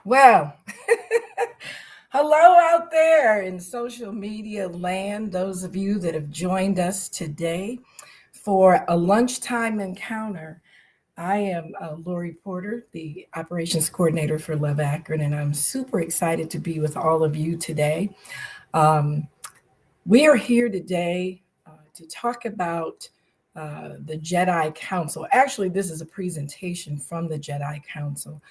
Well, hello out there in social media land, those of you that have joined us today for a lunchtime encounter. I am Lori Porter, the operations coordinator for Love Akron, and I'm super excited to be with all of you today. Um, we are here today to talk about the Jedi Council. Actually, this is a presentation from the Jedi Council.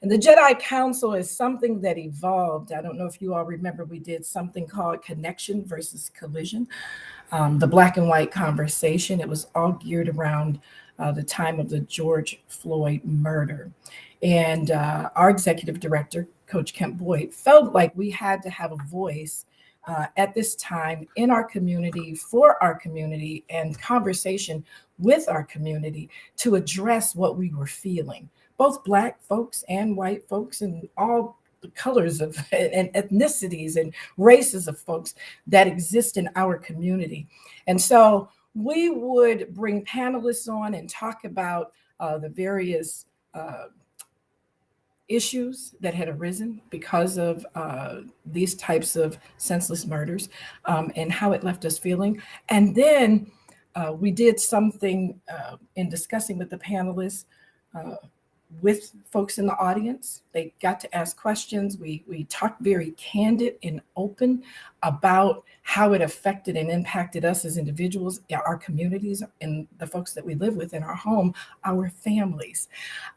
And the Jedi Council is something that evolved. I don't know if you all remember, we did something called Connection versus Collision, the black and white conversation. It was all geared around the time of the George Floyd murder. And our executive director, Coach Kemp Boyd, felt like we had to have a voice at this time in our community, for our community, and conversation with our community to address what we were feeling, both Black folks and white folks, and all the colors of and ethnicities and races of folks that exist in our community. And so we would bring panelists on and talk about the various issues that had arisen because of these types of senseless murders, and how it left us feeling. And then we did something in discussing with the panelists, with folks in the audience. They got to ask questions. We talked very candid and open about how it affected and impacted us as individuals, our communities, and the folks that we live with in our home, our families.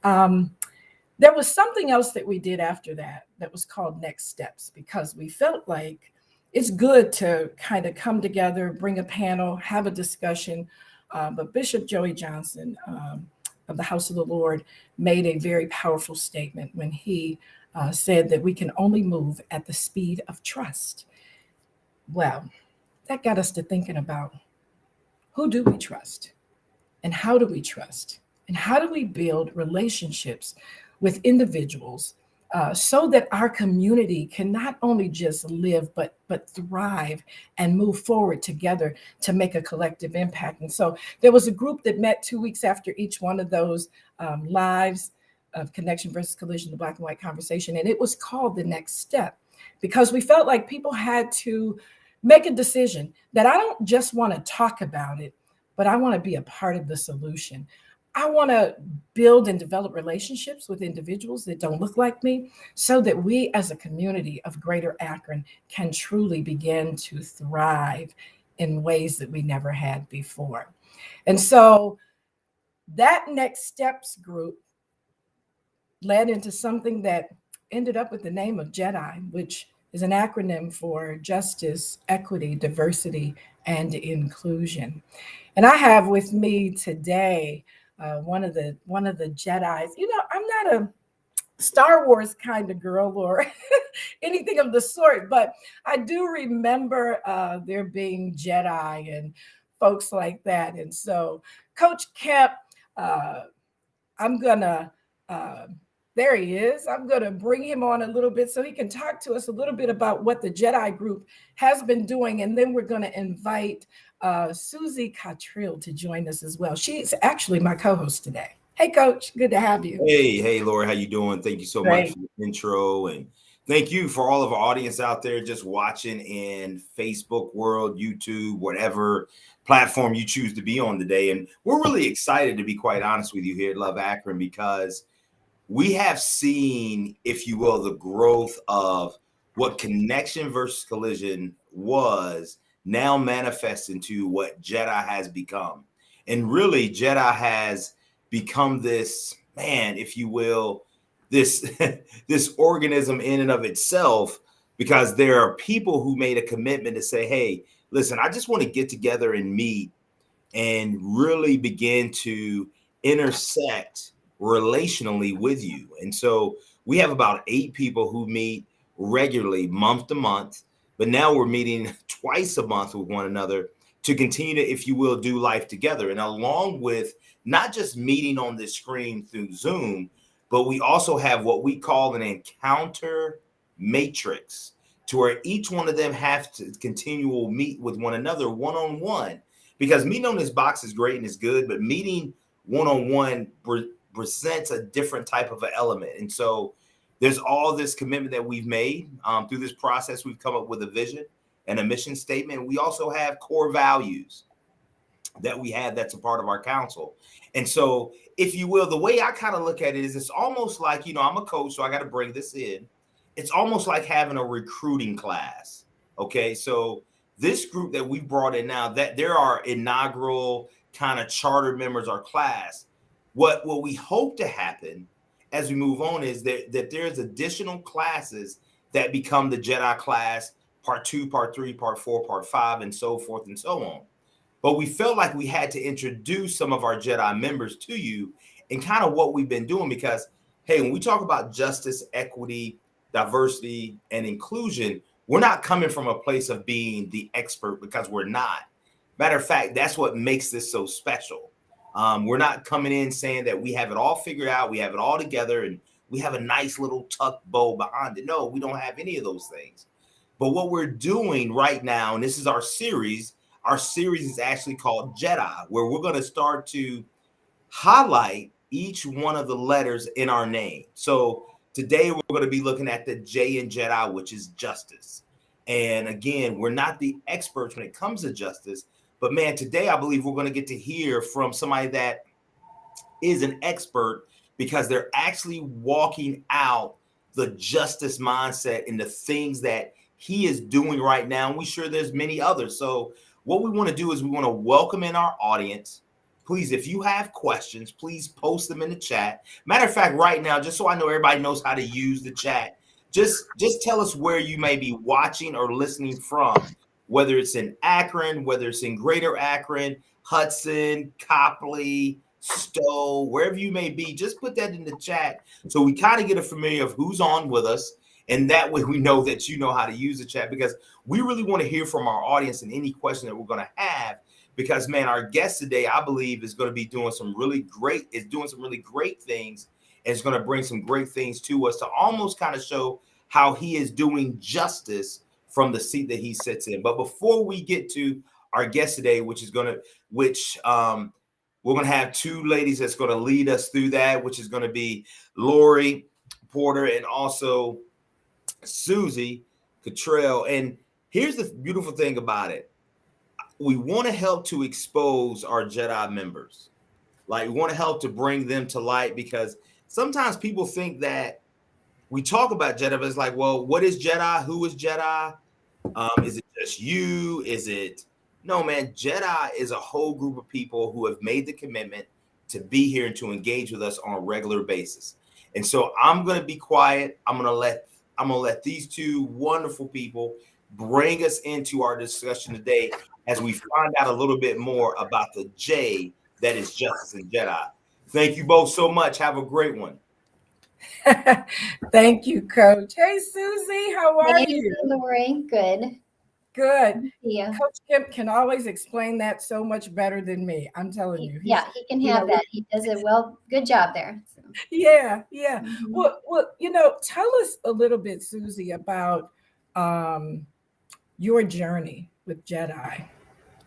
There was something else that we did after that that was called Next Steps, because we felt like it's good to kind of come together, bring a panel, have a discussion. But Bishop Joey Johnson of the House of the Lord made a very powerful statement when he said that we can only move at the speed of trust. Well, that got us to thinking about, who do we trust? And how do we trust? And how do we build relationships with individuals so that our community can not only just live, but thrive and move forward together to make a collective impact? And so there was a group that met 2 weeks after each one of those lives of Connection versus Collision, the Black and White Conversation, and it was called The Next Step, because we felt like people had to make a decision that I don't just want to talk about it, but I want to be a part of the solution. I want to build and develop relationships with individuals that don't look like me, so that we as a community of Greater Akron can truly begin to thrive in ways that we never had before. And so that Next Steps group led into something that ended up with the name of J.E.D.I, which is an acronym for Justice, Equity, Diversity, and Inclusion. And I have with me today one of the Jedis. You know, I'm not a Star Wars kind of girl or anything of the sort, but I do remember there being Jedi and folks like that. And so, Coach Kemp, I'm gonna. There he is. I'm going to bring him on a little bit so he can talk to us a little bit about what the J.E.D.I group has been doing. And then we're going to invite Susie Cottrell to join us as well. She's actually my co-host today. Hey, Coach. Good to have you. Hey, Laura. How you doing? Thank you so much Great. for the intro. And thank you for all of our audience out there just watching in Facebook world, YouTube, whatever platform you choose to be on today. And we're really excited, to be quite honest with you, here at Love Akron, because we have seen, if you will, the growth of what Connection versus Collision was now manifest into what J.E.D.I has become. And really, J.E.D.I has become this, man, if you will, this this organism in and of itself, because there are people who made a commitment to say, hey, listen, I just want to get together and meet and really begin to intersect relationally with you. And so we have about 8 people who meet regularly, month to month, but now we're meeting twice a month with one another to continue to, if you will, do life together. And along with not just meeting on this screen through Zoom, but we also have what we call an encounter matrix, to where each one of them have to continual meet with one another one-on-one. Because meeting on this box is great and it's good, but meeting one-on-one presents a different type of an element. And so There's all this commitment that we've made through this process. We've come up with a vision and a mission statement. We also have core values that we have that's a part of our council. And so, if you will, the way I kind of look at it is it's almost like, I'm a coach, so I got to bring this in. It's almost like having a recruiting class. Okay. So, this group that we brought in now, that there are inaugural kind of charter members, our class. What we hope to happen as we move on is that there's additional classes that become the Jedi class, part 2, part 3, part 4, part 5, and so forth and so on. But we felt like we had to introduce some of our Jedi members to you and kind of what we've been doing, because, hey, when we talk about justice, equity, diversity, and inclusion, we're not coming from a place of being the expert, because we're not. Matter of fact, that's what makes this so special. We're not coming in saying that we have it all figured out, we have it all together, and we have a nice little tucked bow behind it. No, we don't have any of those things. But what we're doing right now, and this is our series is actually called Jedi, where we're going to start to highlight each one of the letters in our name. So today we're going to be looking at the J in Jedi, which is justice. And again, we're not the experts when it comes to justice, but man, today I believe we're going to get to hear from somebody that is an expert, because they're actually walking out the justice mindset and the things that he is doing right now. And we're sure there's many others. So what we want to do is we want to welcome in our audience. Please, if you have questions, please post them in the chat. Matter of fact, right now, just so I know everybody knows how to use the chat, just tell us where you may be watching or listening from, whether it's in Akron, whether it's in Greater Akron, Hudson, Copley, Stowe, wherever you may be. Just put that in the chat so we kind of get a familiar of who's on with us. And that way we know that you know how to use the chat, because we really want to hear from our audience and any question that we're going to have, because, man, our guest today, I believe, is going to be doing some really great things, and it's going to bring some great things to us to almost kind of show how he is doing justice from the seat that he sits in. But before we get to our guest today, we're going to have two ladies that's going to lead us through that, which is going to be Lori Porter and also Susie Cottrell. And here's the beautiful thing about it. We want to help to expose our Jedi members. Like, we want to help to bring them to light, because sometimes people think that we talk about Jedi, but it's like, well, what is Jedi? Who is Jedi? Is it just you? No, man, Jedi is a whole group of people who have made the commitment to be here and to engage with us on a regular basis. And so I'm going to be quiet. I'm going to let these two wonderful people bring us into our discussion today as we find out a little bit more about the J that is justice and Jedi. Thank you both so much. Have a great one. Thank you, Coach. Hey, Susie, how are you? Lori, good. Good. Yeah. Coach Kemp can always explain that so much better than me. I'm telling you. Yeah, he can have that. He does a good job there. So. Yeah. Mm-hmm. Well, tell us a little bit, Susie, about your journey with Jedi.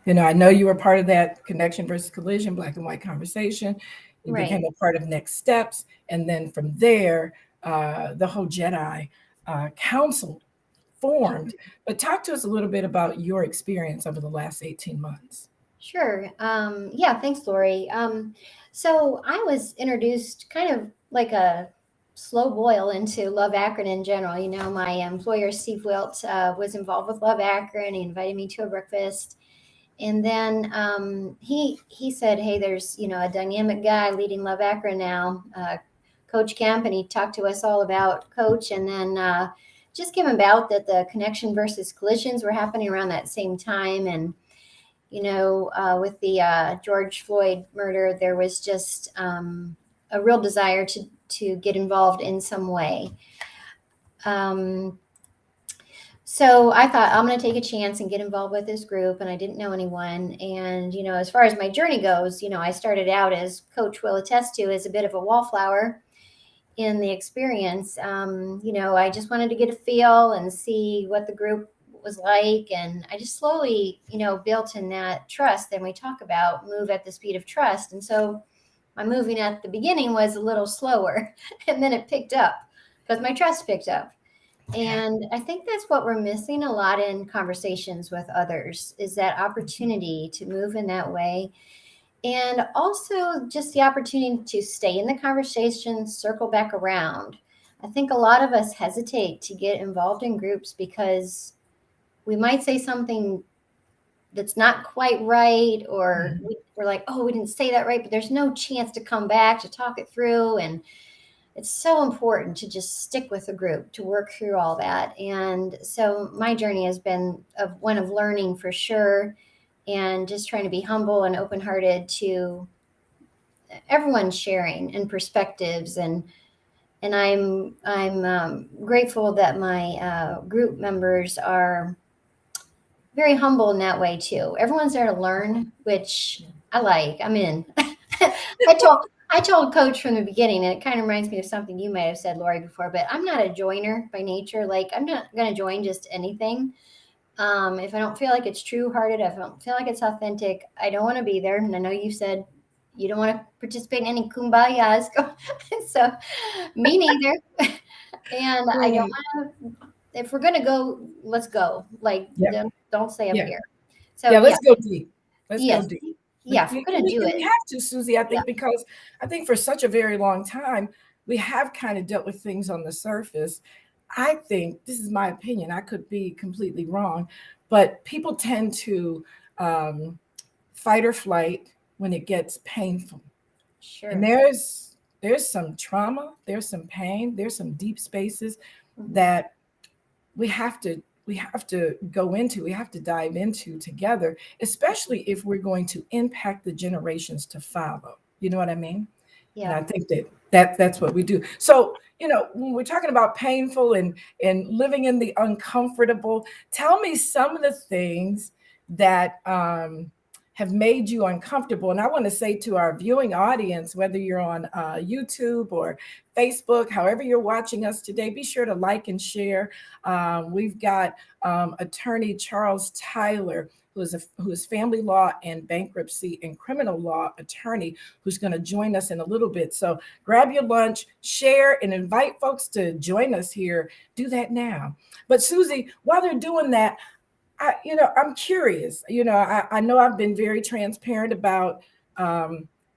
I know you were part of that Connection versus Collision, Black and White Conversation. You became a part of Next Steps. And then from there, the whole Jedi Council formed. But talk to us a little bit about your experience over the last 18 months. Sure. Thanks, Lori. So I was introduced kind of like a slow boil into Love Akron in general. My employer, Steve Wilt, was involved with Love Akron. He invited me to a breakfast. And then he said, hey, there's, a dynamic guy leading Love Akron now, Coach Kemp, and he talked to us all about Coach. And then just came about that the Connection versus Collisions were happening around that same time. And, with the George Floyd murder, there was just a real desire to get involved in some way. So I thought, I'm going to take a chance and get involved with this group. And I didn't know anyone. And, as far as my journey goes, I started out, as Coach will attest to, as a bit of a wallflower in the experience. I just wanted to get a feel and see what the group was like. And I just slowly, built in that trust. Then we talk about move at the speed of trust. And so my moving at the beginning was a little slower, and then it picked up because my trust picked up. And I think that's what we're missing a lot in conversations with others, is that opportunity to move in that way. And also just the opportunity to stay in the conversation, circle back around. I think a lot of us hesitate to get involved in groups because we might say something that's not quite right, or we're like, oh, we didn't say that right, but there's no chance to come back to talk it through. And it's so important to just stick with a group to work through all that. And so my journey has been one of learning for sure, and just trying to be humble and open-hearted to everyone sharing and perspectives. And I'm grateful that my group members are very humble in that way too. Everyone's there to learn, which I like. I'm in. I told Coach from the beginning, and it kind of reminds me of something you might have said, Lori, before, but I'm not a joiner by nature. Like, I'm not going to join just anything. If I don't feel like it's true-hearted, if I don't feel like it's authentic, I don't want to be there. And I know you said you don't want to participate in any kumbayas. So me neither. And I don't want to, if we're going to go, let's go. Like, don't stay up here. So let's go deep. Let's go deep. Yeah, if we're going to do it. We have to, Susie, I think, because I think for such a very long time, we have kind of dealt with things on the surface. I think, this is my opinion, I could be completely wrong, but people tend to fight or flight when it gets painful. Sure. And there's some trauma, there's some pain, there's some deep spaces that we have to go into, we have to dive into together, especially if we're going to impact the generations to follow. You know what I mean? Yeah. And I think that's what we do. So, when we're talking about painful and living in the uncomfortable, tell me some of the things that have made you uncomfortable. And I want to say to our viewing audience, whether you're on YouTube or Facebook, however you're watching us today, be sure to like and share. We've got attorney Charles Tyler, who is family law and bankruptcy and criminal law attorney, who's going to join us in a little bit. So grab your lunch, share, and invite folks to join us here. Do that now. But Susie, while they're doing that, I'm curious. I know I've been very transparent about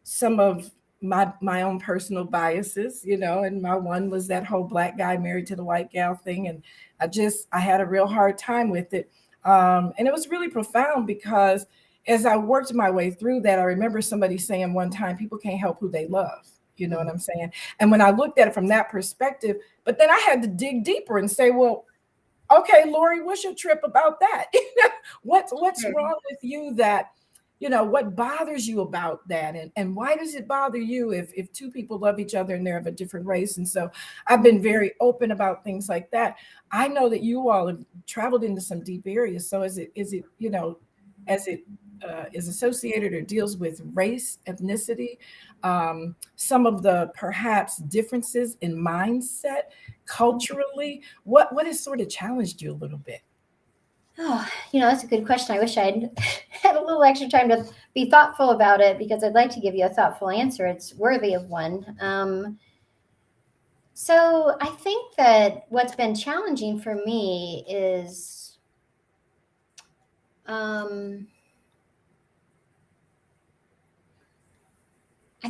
some of my own personal biases, and my one was that whole black guy married to the white gal thing. And I had a real hard time with it. And it was really profound because as I worked my way through that, I remember somebody saying one time, people can't help who they love. You know what I'm saying? And when I looked at it from that perspective, but then I had to dig deeper and say, well, okay, Lori, what's your trip about that? What's wrong with you that, what bothers you about that? And why does it bother you if two people love each other and they're of a different race? And so I've been very open about things like that. I know that you all have traveled into some deep areas. So as it is associated or deals with race, ethnicity, some of the perhaps differences in mindset culturally, what has sort of challenged you a little bit? Oh, that's a good question. I wish I'd had a little extra time to be thoughtful about it, because I'd like to give you a thoughtful answer. It's worthy of one. So I think that what's been challenging for me is I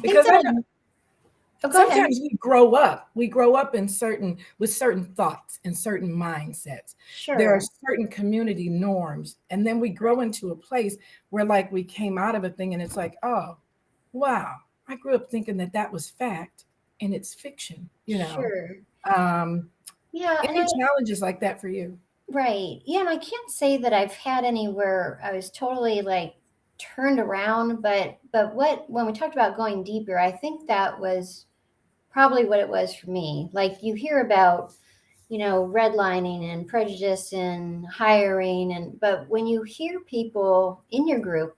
think sometimes we grow up with certain thoughts and certain mindsets. Sure. There are certain community norms, and then we grow into a place where like we came out of a thing and it's like, oh, wow, I grew up thinking that was fact and it's fiction, Sure. Any challenges like that for you? Right. Yeah. And I can't say that I've had any where I was totally like turned around, but when we talked about going deeper, I think that was probably what it was for me. Like, you hear about, redlining and prejudice and hiring, but when you hear people in your group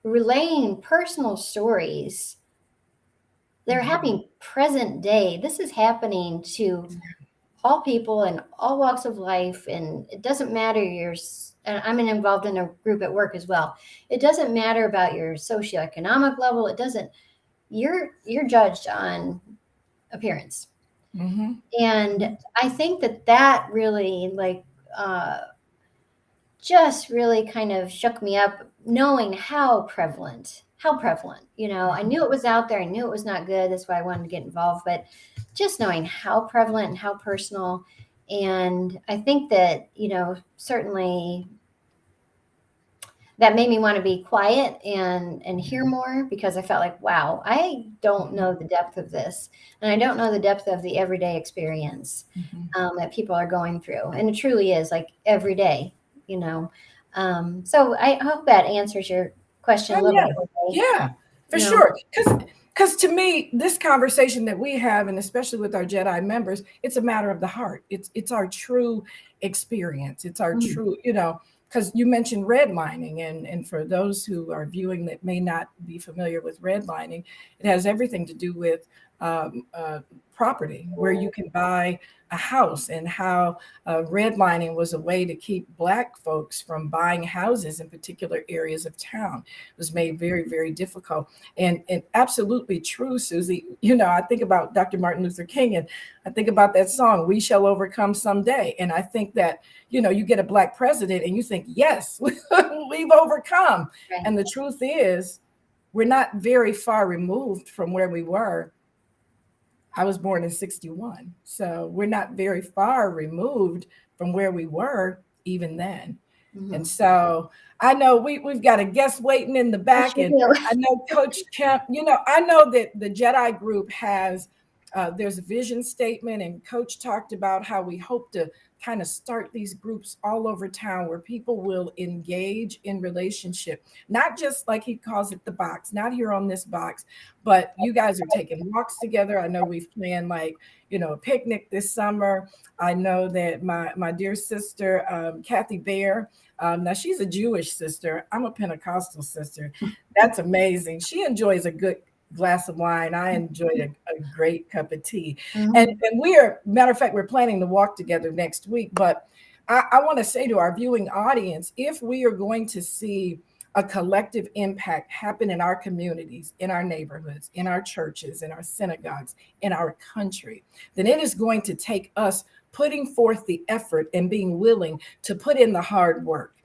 relaying personal stories, they're having present day. This is happening to all people in all walks of life. And it doesn't matter and I'm involved in a group at work as well. It doesn't matter about your socioeconomic level. It doesn't, you're judged on appearance. Mm-hmm. And I think that really just really kind of shook me up, knowing how prevalent, I knew it was out there. I knew it was not good. That's why I wanted to get involved, but just knowing how prevalent and how personal. And I think that, certainly that made me want to be quiet and hear more, because I felt like, wow, I don't know the depth of this. And I don't know the depth of the everyday experience that people are going through. And it truly is like every day, So I hope that answers your question a little bit. Yeah, for sure. Because to me, this conversation that we have, and especially with our Jedi members, it's a matter of the heart. It's our true experience. It's our true, because you mentioned redlining, and for those who are viewing that may not be familiar with redlining, it has everything to do with property, where you can buy a house, and how redlining was a way to keep Black folks from buying houses in particular areas of town. It was made very, very difficult. And absolutely true, Susie. I think about Dr. Martin Luther King, and I think about that song, "We Shall Overcome Someday." And I think that, you get a Black president and you think, yes, we've overcome. Right. And the truth is, we're not very far removed from where we were. I was born in 61. So we're not very far removed from where we were even then. And so I know we've got a guest waiting in the back. And I know Coach Kemp, I know that the Jedi group has, there's a vision statement, and Coach talked about how we hope to kind of start these groups all over town where people will engage in relationship, not just like he calls it the box, not here on this box, but you guys are taking walks together. I know we've planned a picnic this summer. I know that my dear sister, Kathy Bear, now she's a Jewish sister. I'm a Pentecostal sister. That's amazing. She enjoys a good glass of wine. I enjoyed a great cup of tea. And matter of fact, we're planning to walk together next week. But I want to say to our viewing audience, if we are going to see a collective impact happen in our communities, in our neighborhoods, in our churches, in our synagogues, in our country, then it is going to take us putting forth the effort and being willing to put in the hard work.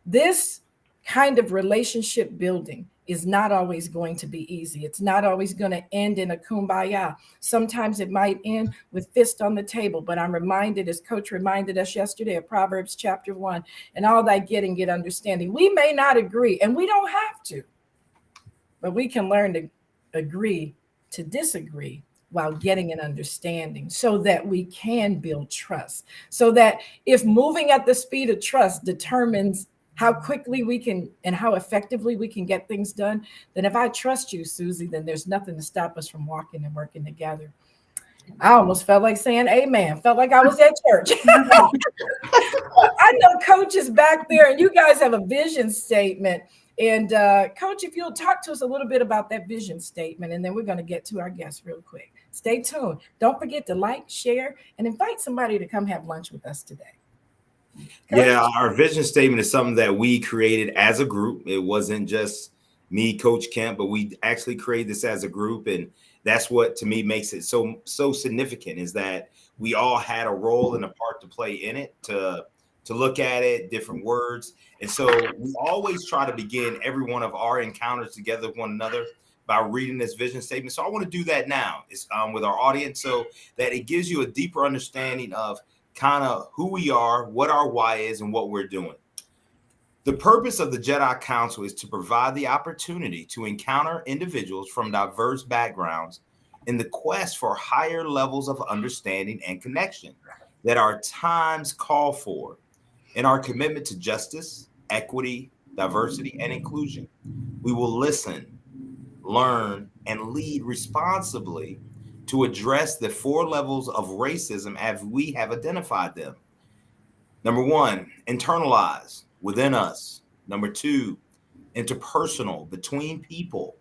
This kind of relationship building is not always going to be easy. It's not always going to end in a kumbaya. Sometimes it might end with fist on the table, but I'm reminded, as Coach reminded us yesterday, of Proverbs chapter 1, and all thy getting, get understanding. We may not agree, and we don't have to, but we can learn to agree to disagree while getting an understanding, so that we can build trust. So that if moving at the speed of trust determines how quickly we can and how effectively we can get things done, then if I trust you, Susie, then there's nothing to stop us from walking and working together. I almost felt like saying amen. Felt like I was at church. I know Coach is back there, and you guys have a vision statement. And Coach, if you'll talk to us a little bit about that vision statement, and then we're going to get to our guests real quick. Stay tuned. Don't forget to like, share, and invite somebody to come have lunch with us today. Coach? Yeah, our vision statement is something that we created as a group. It wasn't just me, Coach Kemp, but we actually created this as a group. And that's what, to me, makes it so significant, is that we all had a role and a part to play in it, to look at it, different words. And so we always try to begin every one of our encounters together with one another by reading this vision statement. So I want to do that now with our audience, so that it gives you a deeper understanding of kind of who we are, what our why is, and what we're doing. The purpose of the Jedi Council is to provide the opportunity to encounter individuals from diverse backgrounds in the quest for higher levels of understanding and connection that our times call for. In our commitment to justice, equity, diversity, and inclusion, we will listen, learn, and lead responsibly to address the 4 levels of racism as we have identified them. Number 1, internalize, within us. Number 2, interpersonal, between people.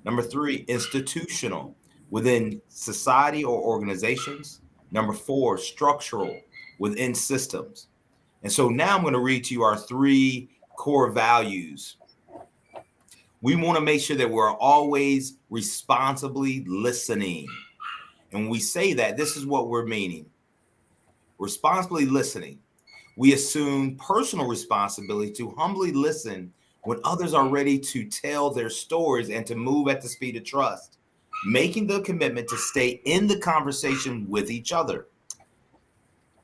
Number 3, institutional, within society or organizations. Number 4, structural, within systems. And so now I'm going to read to you our 3 core values. We want to make sure that we're always responsibly listening. And when we say that, this is what we're meaning. Responsibly listening. We assume personal responsibility to humbly listen when others are ready to tell their stories and to move at the speed of trust, making the commitment to stay in the conversation with each other.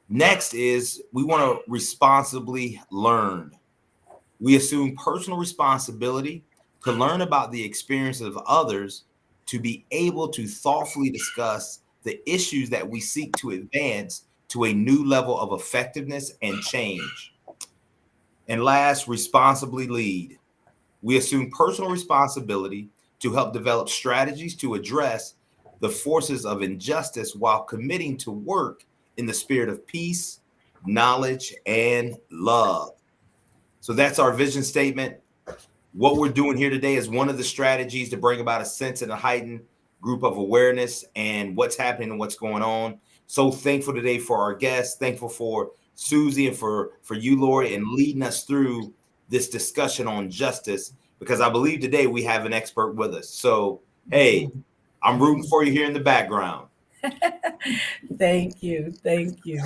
Next is we want to responsibly learn. We assume personal responsibility to learn about the experiences of others, to be able to thoughtfully discuss the issues that we seek to advance to a new level of effectiveness and change. And last, responsibly lead. We assume personal responsibility to help develop strategies to address the forces of injustice while committing to work in the spirit of peace, knowledge, and love. So that's our vision statement. What we're doing here today is one of the strategies to bring about a sense and a heightened group of awareness and what's happening and what's going on. So thankful today for our guests. Thankful for Susie and for you, Lori, and leading us through this discussion on justice, because I believe today we have an expert with us. So, hey, I'm rooting for you here in the background. Thank you. Thank you.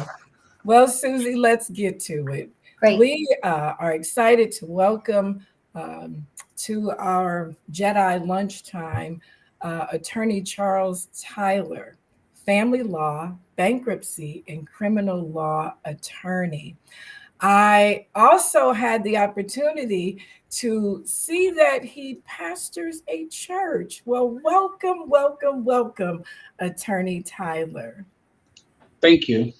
Well, Susie, let's get to it. Great. We are excited to welcome to our Jedi lunchtime Attorney Charles Tyler, family law, bankruptcy, and criminal law attorney. I also had the opportunity to see that he pastors a church. Well, welcome, welcome, welcome, Attorney Tyler. Thank you.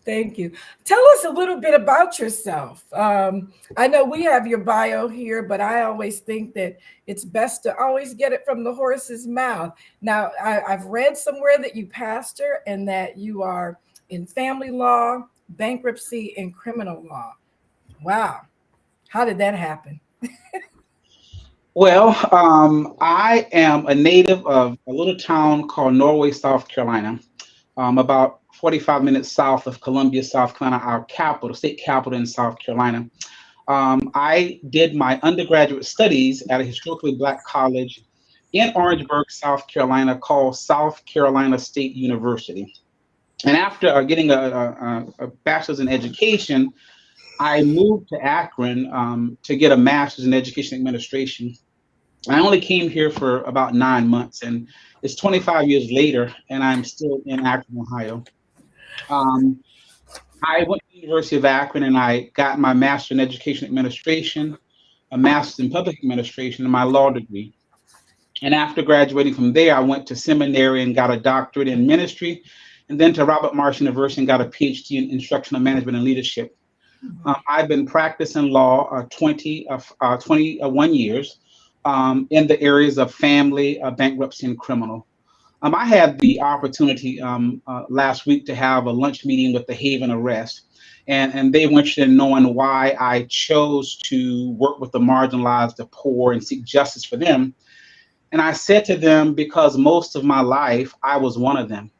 Thank you. Tell us a little bit about yourself. I know we have your bio here, but I always think that it's best to always get it from the horse's mouth. Now, I've read somewhere that you pastor and that you are in family law, bankruptcy, and criminal law. Wow. How did that happen? Well, I am a native of a little town called Norway, South Carolina, about 45 minutes south of Columbia, South Carolina, our capital, state capital in South Carolina. I did my undergraduate studies at a historically Black college in Orangeburg, South Carolina, called South Carolina State University. And after getting a bachelor's in education, I moved to Akron to get a master's in education administration. I only came here for about 9 months, and it's 25 years later, and I'm still in Akron, Ohio. I went to the University of Akron, and I got my master's in education administration, a master's in public administration, and my law degree. And after graduating from there, I went to seminary and got a doctorate in ministry, and then to Robert Morris University and got a PhD in instructional management and leadership. I've been practicing law 21 years in the areas of family, bankruptcy, and criminal. I had the opportunity last week to have a lunch meeting with the Haven Arrest, and they were interested in knowing why I chose to work with the marginalized, the poor, and seek justice for them. And I said to them, because most of my life, I was one of them.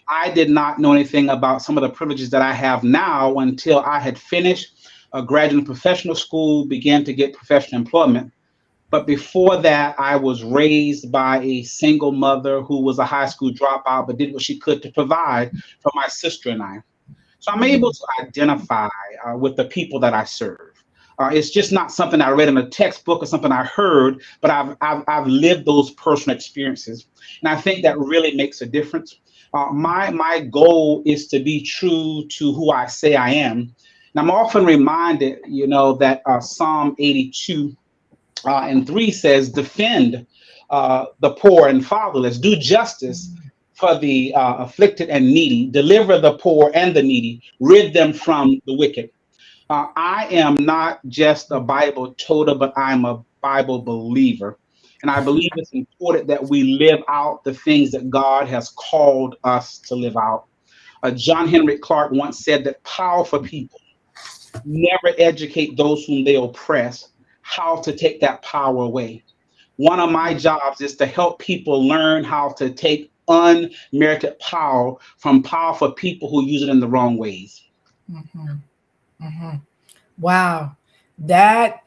I did not know anything about some of the privileges that I have now until I had finished a graduate professional school, began to get professional employment. But before that, I was raised by a single mother who was a high school dropout, but did what she could to provide for my sister and I. So I'm able to identify with the people that I serve. It's just not something I read in a textbook or something I heard, but I've lived those personal experiences. And I think that really makes a difference. My goal is to be true to who I say I am. And I'm often reminded, that Psalm 82 and 3 says, defend the poor and fatherless, do justice for the afflicted and needy, deliver the poor and the needy, rid them from the wicked. I am not just a Bible toter, but I'm a Bible believer. And I believe it's important that we live out the things that God has called us to live out. John Henry Clark once said that powerful people never educate those whom they oppress how to take that power away. One of my jobs is to help people learn how to take unmerited power from powerful people who use it in the wrong ways. Mm-hmm. Mm-hmm. Wow. That,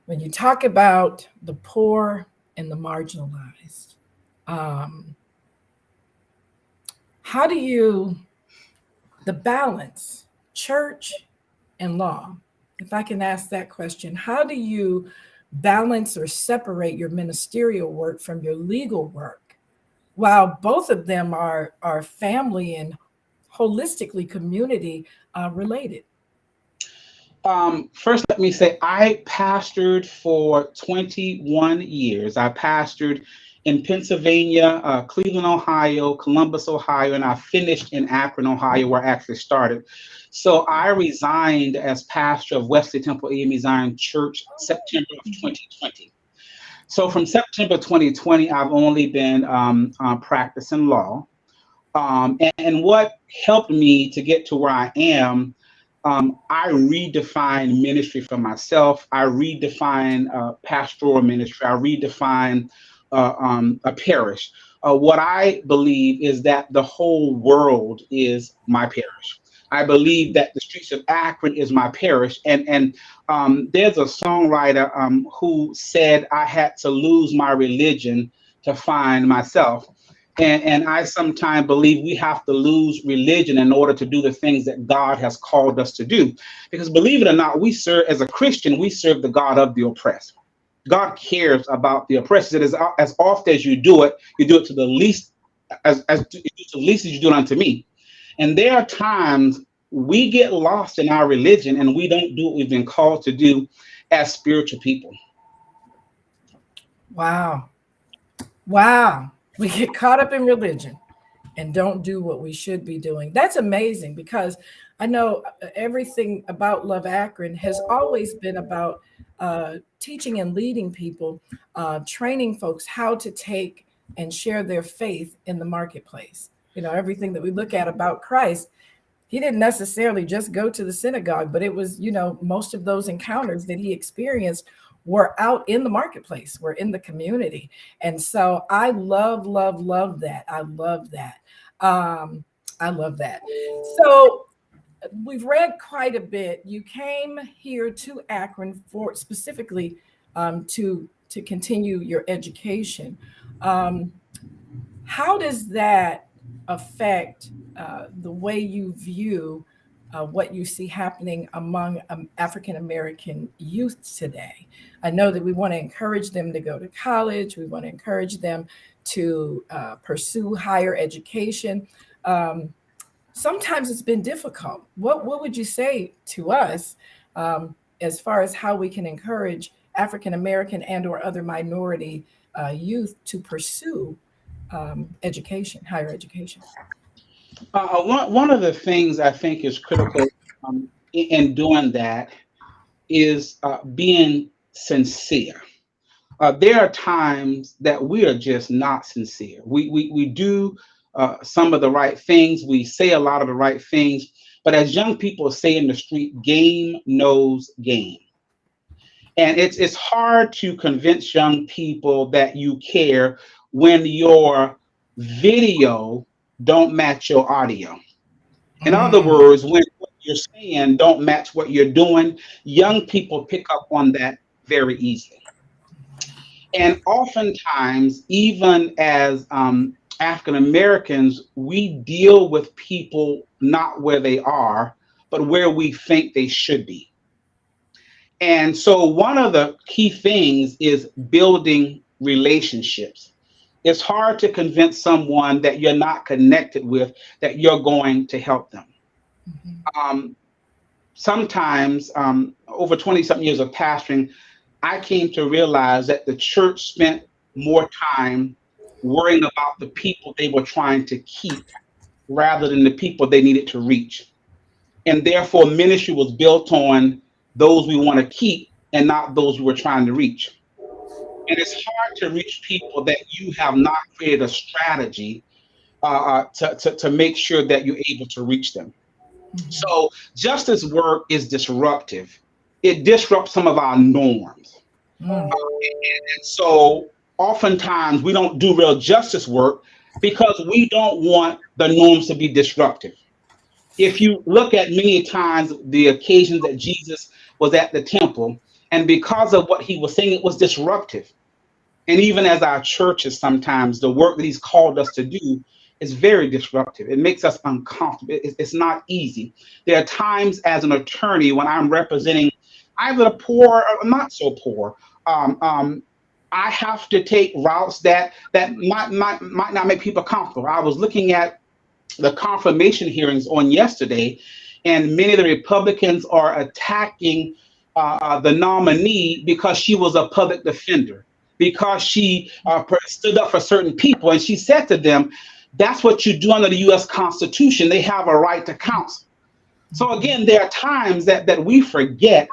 when you talk about the poor and the marginalized, Um, how do the balance, church and law? If I can ask that question, how do you balance or separate your ministerial work from your legal work while both of them are family and holistically community related? First, let me say I pastored for 21 years. I pastored in Pennsylvania, Cleveland, Ohio, Columbus, Ohio, and I finished in Akron, Ohio, where I actually started. So I resigned as pastor of Wesley Temple AME Zion Church September of 2020. So from September 2020, I've only been practicing law. And what helped me to get to where I am, I redefine ministry for myself. I redefine pastoral ministry. I redefine a parish. What I believe is that the whole world is my parish. I believe that the streets of Akron is my parish. And there's a songwriter who said I had to lose my religion to find myself. And I sometimes believe we have to lose religion in order to do the things that God has called us to do. Because believe it or not, we serve, as a Christian, we serve the God of the oppressed. God cares about the oppressed. It is as often as you do it to the least, as to the least as you do it unto me. And there are times we get lost in our religion and we don't do what we've been called to do as spiritual people. Wow. Wow. We get caught up in religion and don't do what we should be doing. That's amazing, because I know everything about Love Akron has always been about teaching and leading people, training folks how to take and share their faith in the marketplace. You know, everything that we look at about Christ, he didn't necessarily just go to the synagogue, but it was, you know, most of those encounters that he experienced were out in the marketplace, were in the community. And so I love that. I love that. I love that. So we've read quite a bit. You came here to Akron for specifically to continue your education. How does that affect the way you view what you see happening among African American youth today? I know that we want to encourage them to go to college. We want to encourage them to pursue higher education. Sometimes it's been difficult. What would you say to us as far as how we can encourage African American and or other minority youth to pursue education, higher education? One of the things I think is critical in doing that is being sincere. There are times that we are just not sincere. We do some of the right things. We say a lot of the right things. But as young people say in the street, game knows game. And it's hard to convince young people that you care when your video don't match your audio. In other words, when what you're saying don't match what you're doing, young people pick up on that very easily. And oftentimes, even as African Americans, we deal with people not where they are, but where we think they should be. And so one of the key things is building relationships. It's hard to convince someone that you're not connected with that you're going to help them. Sometimes, over 20-something years of pastoring, I came to realize that the church spent more time worrying about the people they were trying to keep rather than the people they needed to reach. And therefore, ministry was built on those we want to keep and not those we were trying to reach. And it's hard to reach people that you have not created a strategy to make sure that you're able to reach them. So justice work is disruptive. It disrupts some of our norms. And so oftentimes we don't do real justice work because we don't want the norms to be disruptive. If you look at many times the occasions that Jesus was at the temple, and because of what he was saying, it was disruptive. And even as our churches, sometimes the work that he's called us to do is very disruptive. It makes us uncomfortable. It's not easy. There are times as an attorney when I'm representing either the poor or not so poor. Um, um, I have to take routes that might not make people comfortable. I was looking at the confirmation hearings on yesterday, and many of the Republicans are attacking the nominee because she was a public defender, because she stood up for certain people. And she said to them, that's what you do under the U.S. Constitution. They have a right to counsel. So again, there are times that we forget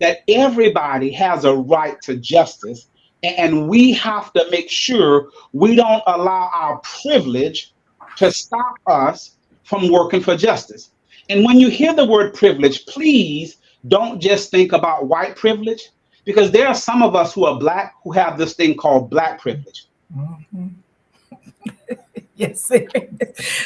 that everybody has a right to justice, and we have to make sure we don't allow our privilege to stop us from working for justice. And when you hear the word privilege, please don't just think about white privilege, because there are some of us who are Black who have this thing called Black privilege. Mhm. Yes.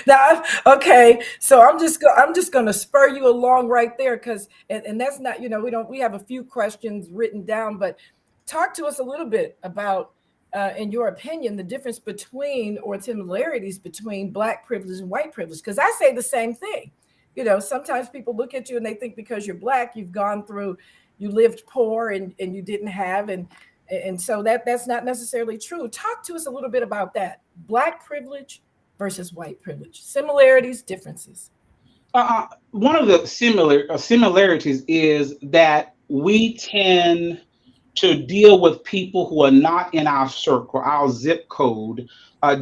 Now, okay. So I'm just going to spur you along right there, because and that's not, we have a few questions written down, but talk to us a little bit about, in your opinion, the difference between, or similarities between, Black privilege and white privilege, because I say the same thing. Sometimes people look at you and they think because you're Black, you lived poor and you didn't have, and so that's not necessarily true. Talk to us a little bit about that. Black privilege versus white privilege. Similarities, differences. One of the similarities is that we tend to deal with people who are not in our circle, our zip code,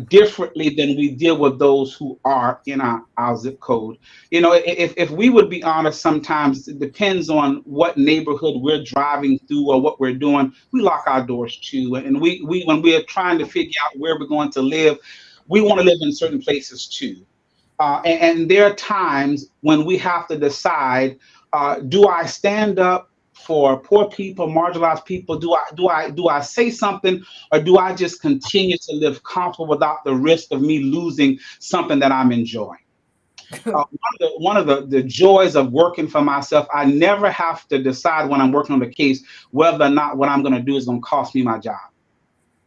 differently than we deal with those who are in our zip code. If we would be honest, sometimes it depends on what neighborhood we're driving through or what we're doing. We lock our doors too. And we when we are trying to figure out where we're going to live, we want to live in certain places too. And there are times when we have to decide: do I stand up for poor people, marginalized people? Do I say something, or do I just continue to live comfortable without the risk of me losing something that I'm enjoying? One of the joys of working for myself, I never have to decide when I'm working on the case whether or not what I'm going to do is going to cost me my job.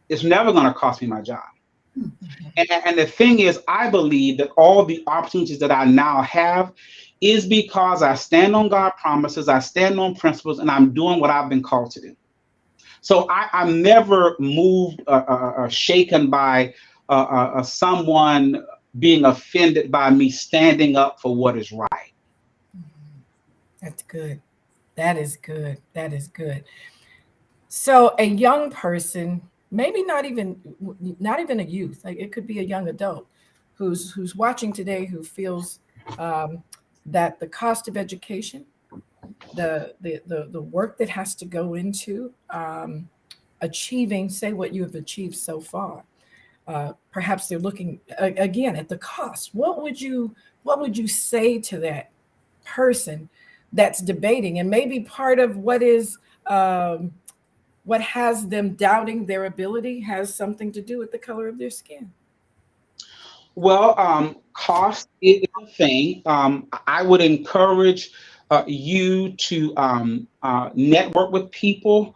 It's never going to cost me my job. And the thing is, I believe that all the opportunities that I now have is because I stand on God's promises, I stand on principles, and I'm doing what I've been called to do. So I'm never moved or shaken by someone being offended by me standing up for what is right. That's good. That is good. That is good. So a young person, maybe not even a youth, like it could be a young adult who's watching today, who feels that the cost of education, the work that has to go into achieving, say, what you have achieved so far. Perhaps they're looking again at the cost. What would you say to that person that's debating, and maybe part of what has them doubting their ability has something to do with the color of their skin? Well, cost is a thing. I would encourage you to network with people.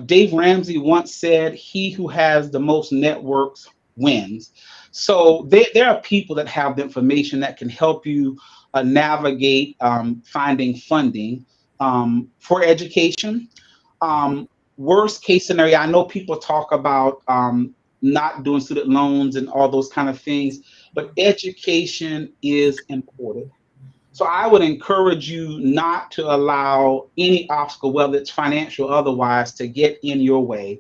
Dave Ramsey once said, "He who has the most networks wins." So there are people that have the information that can help you navigate finding funding for education. Worst case scenario, I know people talk about not doing student loans and all those kind of things, but education is important. So I would encourage you not to allow any obstacle, whether it's financial or otherwise, to get in your way,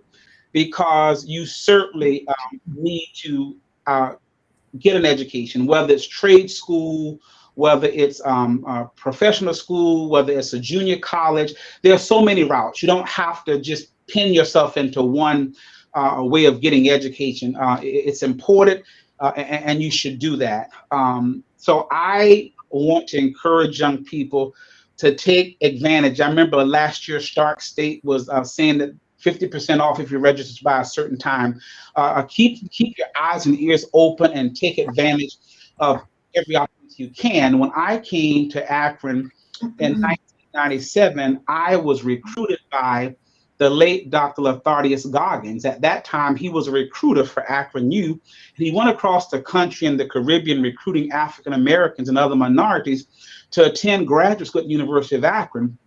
because you certainly need to get an education, whether it's trade school, whether it's professional school, whether it's a junior college. There are so many routes. You don't have to just pin yourself into one way of getting education. It's important, and you should do that. So I want to encourage young people to take advantage. I remember last year, Stark State was saying that 50% off if you register by a certain time. Keep your eyes and ears open and take advantage of every opportunity you can. When I came to Akron in 1997, I was recruited by the late Dr. Lothardius Goggins. At that time, he was a recruiter for Akron U, and he went across the country and the Caribbean recruiting African Americans and other minorities to attend graduate school at the University of Akron.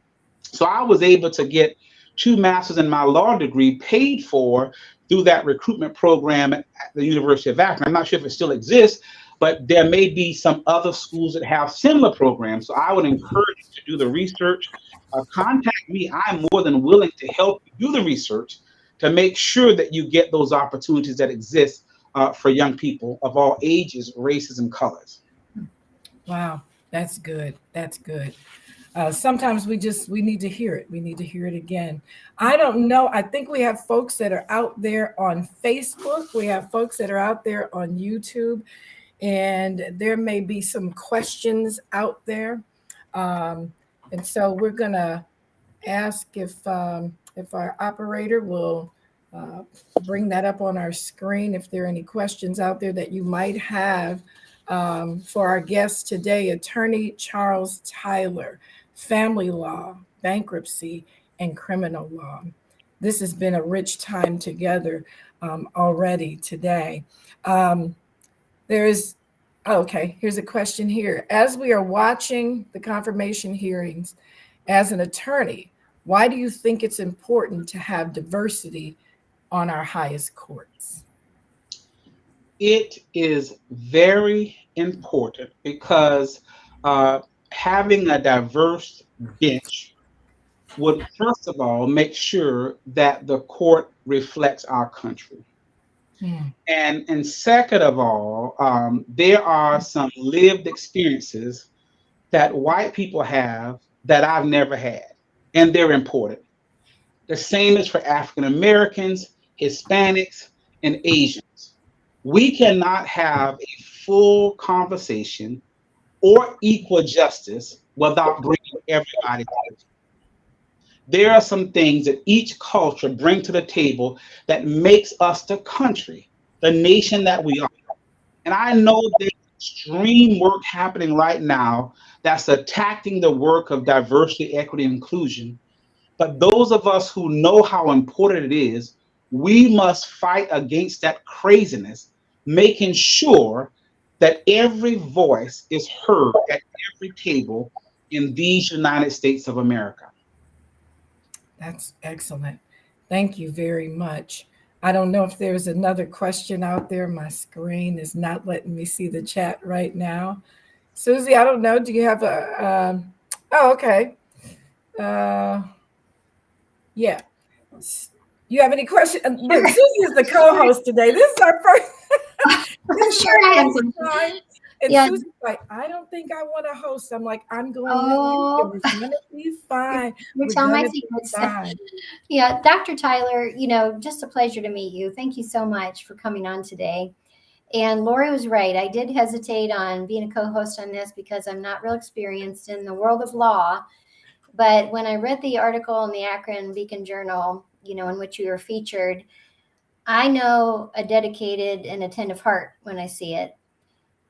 So I was able to get 2 masters in my law degree paid for through that recruitment program at the University of Akron. I'm not sure if it still exists, but there may be some other schools that have similar programs. So I would encourage you to do the research. Contact me. I'm more than willing to help you do the research to make sure that you get those opportunities that exist for young people of all ages, races, and colors. Wow, that's good. That's good. Sometimes we need to hear it. We need to hear it again. I don't know. I think we have folks that are out there on Facebook. We have folks that are out there on YouTube, and there may be some questions out there. And so we're going to ask if our operator will bring that up on our screen, if there are any questions out there that you might have for our guest today, Attorney Charles Tyler, family law, bankruptcy, and criminal law. This has been a rich time together already today. Here's a question here. As we are watching the confirmation hearings, as an attorney, why do you think it's important to have diversity on our highest courts? It is very important because having a diverse bench would, first of all, make sure that the court reflects our country. And second of all, there are some lived experiences that white people have that I've never had, and they're important. The same is for African Americans, Hispanics, and Asians. We cannot have a full conversation or equal justice without bringing everybody together. There are some things that each culture brings to the table that makes us the country, the nation that we are. And I know there's extreme work happening right now that's attacking the work of diversity, equity, and inclusion. But those of us who know how important it is, we must fight against that craziness, making sure that every voice is heard at every table in these United States of America. That's excellent. Thank you very much. I don't know if there's another question out there. My screen is not letting me see the chat right now. Susie, I don't know. Do you have okay. Yeah. You have any questions? Look, Susie is the co-host today. This is our first. Sure, I have some. And Yeah. Susie's like, I don't think I want to host. I'm like, I'm going Oh. with you. We're gonna be fine. You're We're telling my gonna be secrets. fine. Yeah, Dr. Tyler, just a pleasure to meet you. Thank you so much for coming on today. And Lori was right. I did hesitate on being a co-host on this because I'm not real experienced in the world of law. But when I read the article in the Akron Beacon Journal, in which you were featured, I know a dedicated and attentive heart when I see it.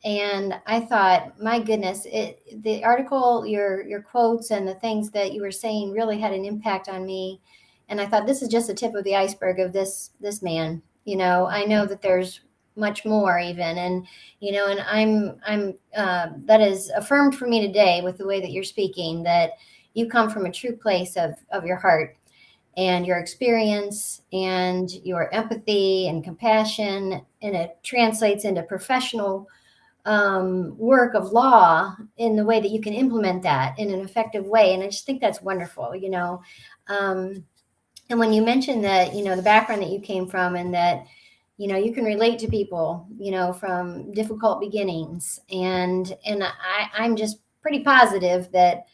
And I thought, my goodness, the article, your quotes and the things that you were saying really had an impact on me. And I thought, this is just the tip of the iceberg of this man. I know that there's much more even. And, and I'm that is affirmed for me today with the way that you're speaking, that you come from a true place of your heart and your experience and your empathy and compassion. And it translates into professional work of law in the way that you can implement that in an effective way. And I just think that's wonderful, and when you mentioned that, the background that you came from and that, you can relate to people, from difficult beginnings. And I'm just pretty positive that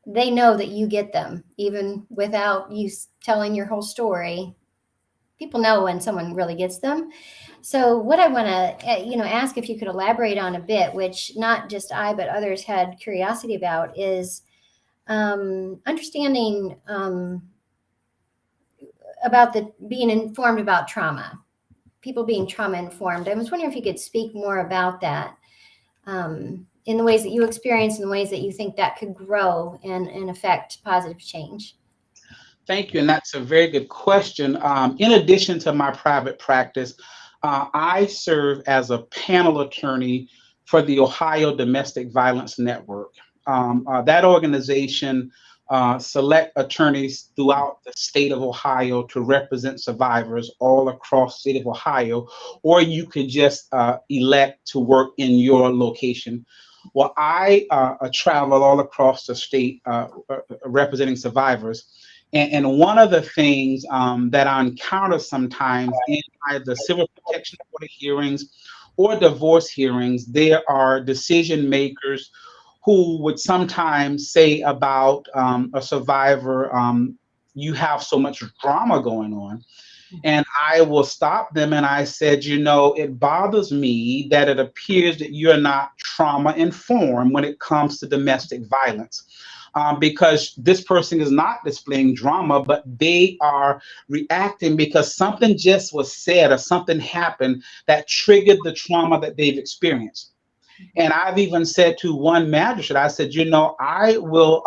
they know that you get them, even without you telling your whole story. People know when someone really gets them. So what I want to, ask if you could elaborate on a bit, which not just I, but others had curiosity about, is understanding about being informed about trauma, people being trauma informed. I was wondering if you could speak more about that in the ways that you experience and the ways that you think that could grow and affect positive change. Thank you, and that's a very good question. In addition to my private practice, I serve as a panel attorney for the Ohio Domestic Violence Network. That organization select attorneys throughout the state of Ohio to represent survivors all across the state of Ohio, or you could just elect to work in your location. Well, I travel all across the state representing survivors. And one of the things that I encounter sometimes in either civil protection order hearings or divorce hearings, there are decision makers who would sometimes say about a survivor, you have so much drama going on. And I will stop them and I said, it bothers me that it appears that you're not trauma informed when it comes to domestic violence. Because this person is not displaying drama, but they are reacting because something just was said or something happened that triggered the trauma that they've experienced. And I've even said to one magistrate, I said, I will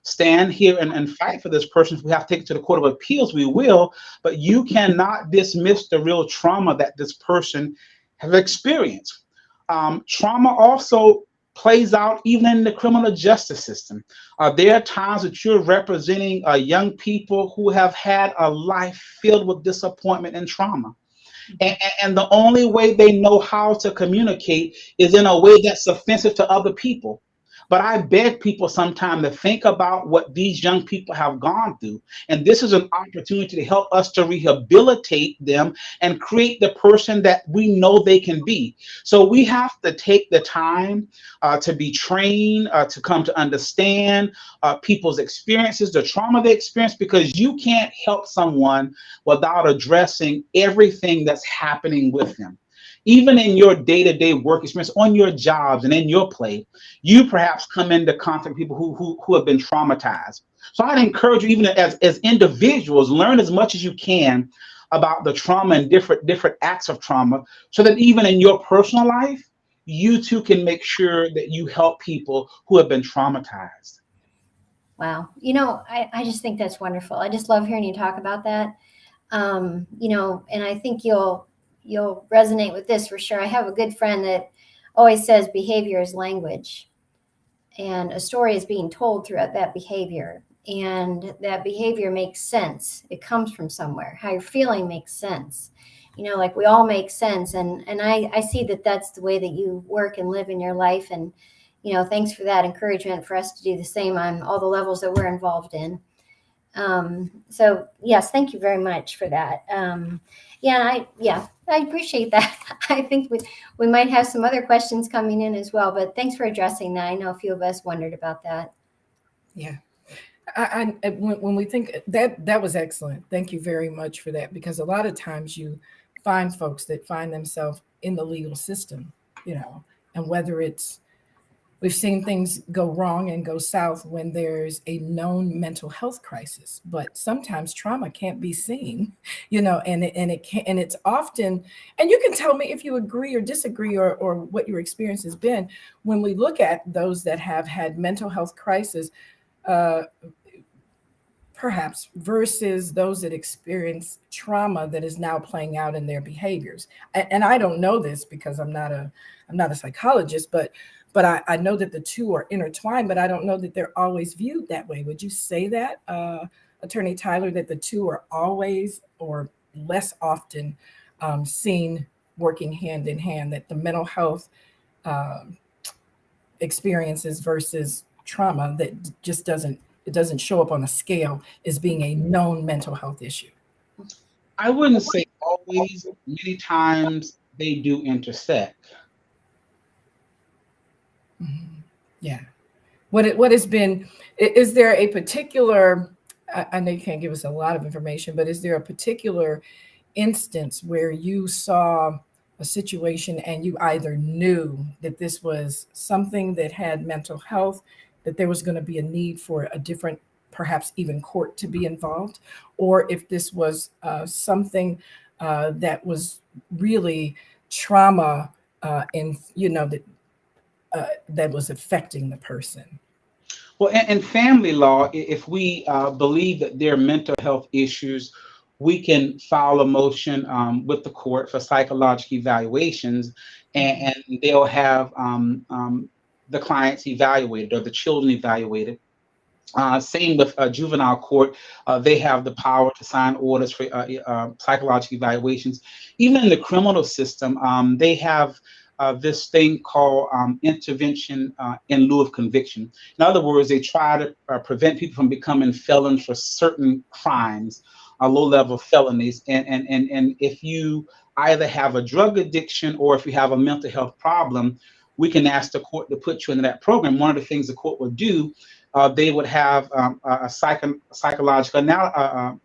stand here and fight for this person. If we have to take it to the Court of Appeals, we will. But you cannot dismiss the real trauma that this person has experienced. Trauma also plays out even in the criminal justice system. There are times that you're representing young people who have had a life filled with disappointment and trauma. And the only way they know how to communicate is in a way that's offensive to other people. But I beg people sometimes to think about what these young people have gone through. And this is an opportunity to help us to rehabilitate them and create the person that we know they can be. So we have to take the time to be trained, to come to understand people's experiences, the trauma they experience, because you can't help someone without addressing everything that's happening with them. Even in your day-to-day work experience, on your jobs and in your play, you perhaps come into contact with people who have been traumatized. So I'd encourage you, even as individuals, learn as much as you can about the trauma and different acts of trauma, so that even in your personal life, you too can make sure that you help people who have been traumatized. Wow. I just think that's wonderful. I just love hearing you talk about that. And I think you'll resonate with this for sure. I have a good friend that always says behavior is language, and a story is being told throughout that behavior, and that behavior makes sense. It comes from somewhere. How you're feeling makes sense. Like we all make sense. And I see that that's the way that you work and live in your life. And, thanks for that encouragement for us to do the same on all the levels that we're involved in. So yes, thank you very much for that. I appreciate that. I think we might have some other questions coming in as well, but thanks for addressing that. I know a few of us wondered about that. Yeah. When we think that was excellent. Thank you very much for that, because a lot of times you find folks that find themselves in the legal system, and whether it's, we've seen things go wrong and go south when there's a known mental health crisis, but sometimes trauma can't be seen, and it can, and it's often, and you can tell me if you agree or disagree or what your experience has been when we look at those that have had mental health crisis, perhaps, versus those that experience trauma that is now playing out in their behaviors. And I don't know this because I'm not a psychologist, but I know that the two are intertwined, but I don't know that they're always viewed that way. Would you say that, Attorney Tyler, that the two are always or less often seen working hand in hand, that the mental health experiences versus trauma that just doesn't show up on a scale as being a known mental health issue? I wouldn't say always. Many times they do intersect. Mm-hmm. Yeah. What has been, is there a particular, I know you can't give us a lot of information, but is there a particular instance where you saw a situation and you either knew that this was something that had mental health, that there was going to be a need for a different, perhaps even court to be involved, or if this was something that was really trauma that was affecting the person? Well, in family law, if we believe that there are mental health issues, we can file a motion with the court for psychological evaluations, and they'll have the clients evaluated or the children evaluated. Same with juvenile court. They have the power to sign orders for psychological evaluations. Even in the criminal system, they have this thing called intervention in lieu of conviction. In other words, they try to prevent people from becoming felons for certain crimes, low-level felonies. And if you either have a drug addiction or if you have a mental health problem, we can ask the court to put you into that program. One of the things the court will do, they would have a psychological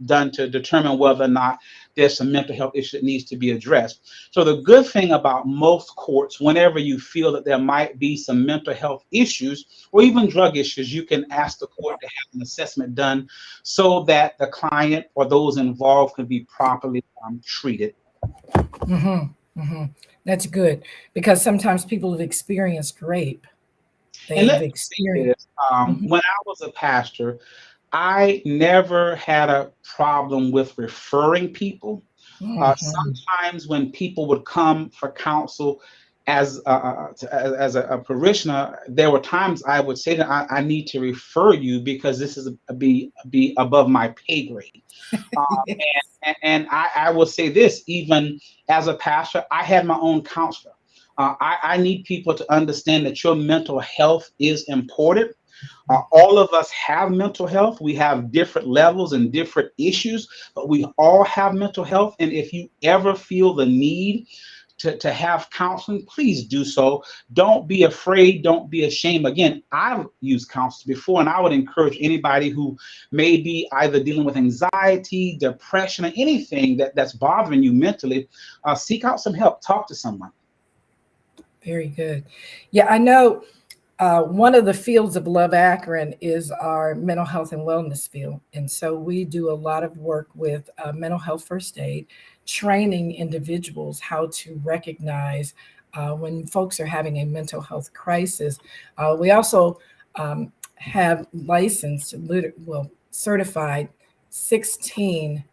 done to determine whether or not there's some mental health issue that needs to be addressed. So the good thing about most courts, whenever you feel that there might be some mental health issues or even drug issues, you can ask the court to have an assessment done so that the client or those involved can be properly treated. Mm-hmm. Mm-hmm. That's good, because sometimes people have experienced rape. And They've let me say this, experienced. Mhm. when I was a pastor, I never had a problem with referring people. Mhm. Sometimes when people would come for counsel as a parishioner, there were times I would say that I need to refer you because this is be above my pay grade. And I will say this, even as a pastor, I had my own counselor. I need people to understand that your mental health is important. All of us have mental health. We have different levels and different issues, but we all have mental health. And if you ever feel the need to have counseling, please do so. Don't be afraid. Don't be ashamed. Again, I've used counseling before, and I would encourage anybody who may be either dealing with anxiety, depression, or anything that's bothering you mentally, seek out some help. Talk to someone. Very good. Yeah, I know one of the fields of Love Akron is our mental health and wellness field. And so we do a lot of work with mental health first aid, training individuals how to recognize when folks are having a mental health crisis. We also have licensed, certified 16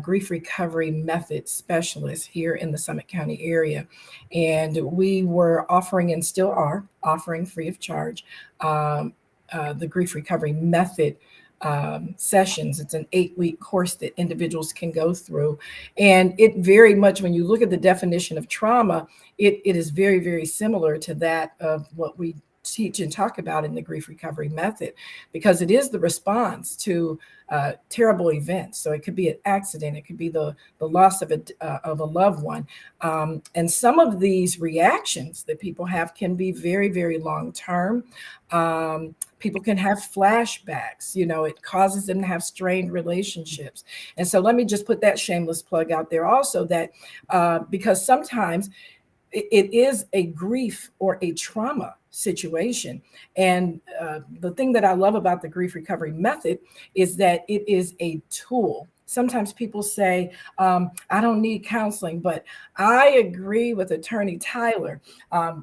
grief recovery method specialists here in the Summit County area. And we were offering, and still are offering free of charge, the grief recovery method sessions. It's an 8-week course that individuals can go through. And it very much, when you look at the definition of trauma, it is very, very similar to that of what we teach and talk about in the grief recovery method, because it is the response to terrible events. So it could be an accident, it could be the loss of a loved one, and some of these reactions that people have can be very, very long term. People can have flashbacks. It causes them to have strained relationships. And so let me just put that shameless plug out there also, that because sometimes it is a grief or a trauma situation. And the thing that I love about the grief recovery method is that it is a tool. Sometimes people say, I don't need counseling, but I agree with Attorney Tyler.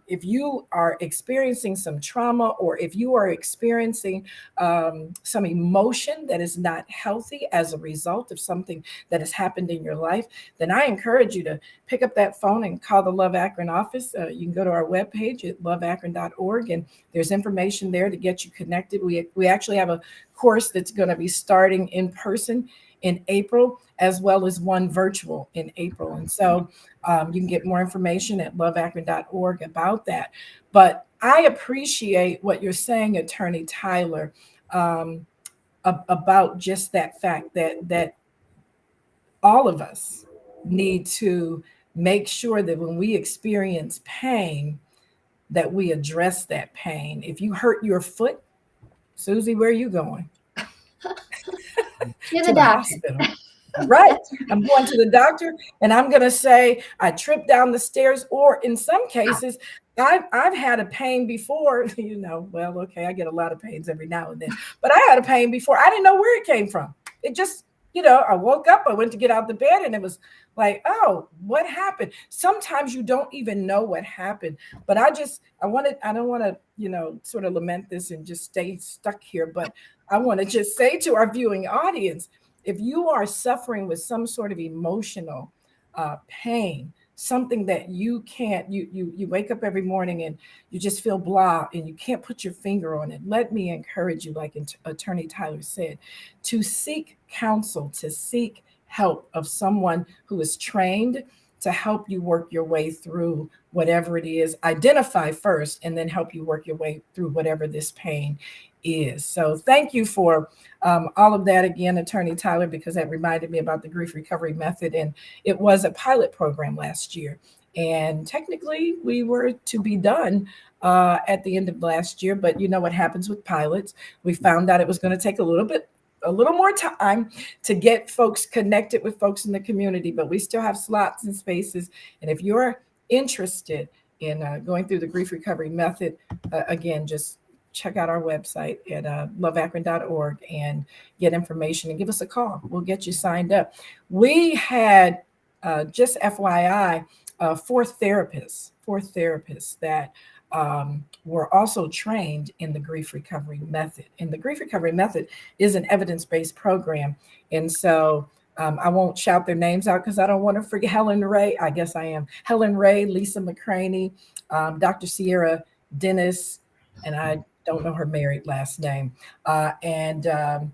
If you are experiencing some trauma, or if you are experiencing some emotion that is not healthy as a result of something that has happened in your life, then I encourage you to pick up that phone and call the Love Akron office. You can go to our webpage at loveakron.org, and there's information there to get you connected. We actually have a course that's going to be starting in person in April, as well as one virtual in April. And so you can get more information at loveakron.org about that. But I appreciate what you're saying, Attorney Tyler, about just that fact that all of us need to make sure that when we experience pain, that we address that pain. If you hurt your foot, Susie, where are you going? To To the doctor. hospital. Right. I'm going to the doctor, and I'm going to say I tripped down the stairs, or in some cases, I've had a pain before, well, okay, I get a lot of pains every now and then, but I had a pain before. I didn't know where it came from. It just I woke up, I went to get out of the bed, and it was like, oh, what happened? Sometimes you don't even know what happened. But I don't want to, sort of lament this and just stay stuck here. But I want to just say to our viewing audience, if you are suffering with some sort of emotional pain, something that you can't, you wake up every morning and you just feel blah and you can't put your finger on it, let me encourage you, like Attorney Tyler said, to seek counsel, to seek help of someone who is trained to help you work your way through whatever it is. Identify first and then help you work your way through whatever this pain is. So thank you for all of that again, Attorney Tyler, because that reminded me about the grief recovery method. And it was a pilot program last year. And technically we were to be done at the end of last year. But you know what happens with pilots? We found out it was going to take a little more time to get folks connected with folks in the community, but we still have slots and spaces. And if you're interested in going through the grief recovery method, again, just check out our website at loveakron.org and get information and give us a call. We'll get you signed up. We had, just FYI, four therapists that were also trained in the grief recovery method. And the grief recovery method is an evidence-based program. And so I won't shout their names out because I don't want to forget Helen Ray. I guess I am. Helen Ray, Lisa McCraney, Dr. Sierra Dennis, and I don't know her married last name, and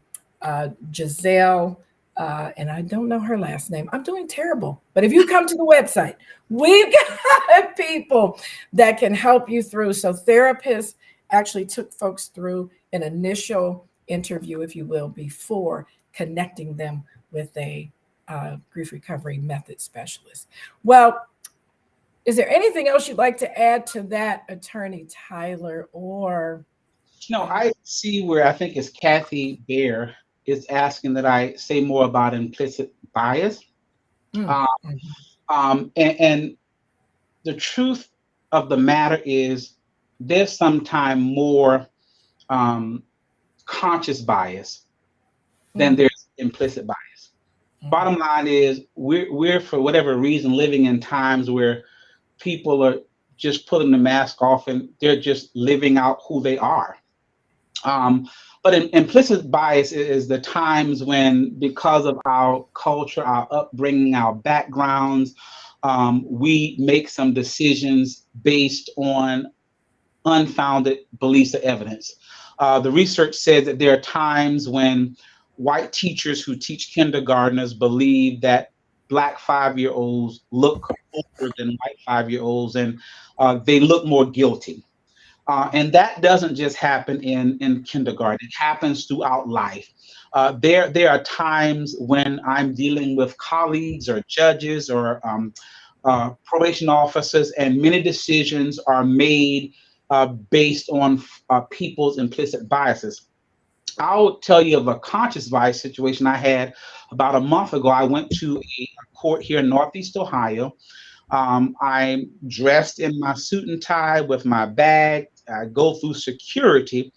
Giselle, and I don't know her last name. I'm doing terrible. But if you come to the website, we've got people that can help you through. So therapists actually took folks through an initial interview, if you will, before connecting them with a grief recovery method specialist. Well, is there anything else you'd like to add to that, Attorney Tyler? Or no, I see where I think it's Kathy Bear is asking that I say more about implicit bias. And the truth of the matter is there's sometimes more conscious bias than there's implicit bias. Bottom line is we're for whatever reason living in times where people are just putting the mask off and they're just living out who they are. But implicit bias is the times when, because of our culture, our upbringing, our backgrounds, we make some decisions based on unfounded beliefs or evidence. The research says that there are times when white teachers who teach kindergartners believe that Black 5-year-olds look older than white 5-year-olds, and they look more guilty. And that doesn't just happen in kindergarten. It happens throughout life. There are times when I'm dealing with colleagues or judges or probation officers, and many decisions are made based on people's implicit biases. I'll tell you of a conscious bias situation I had about a month ago. I went to a court here in Northeast Ohio. I'm dressed in my suit and tie with my bag. I go through security,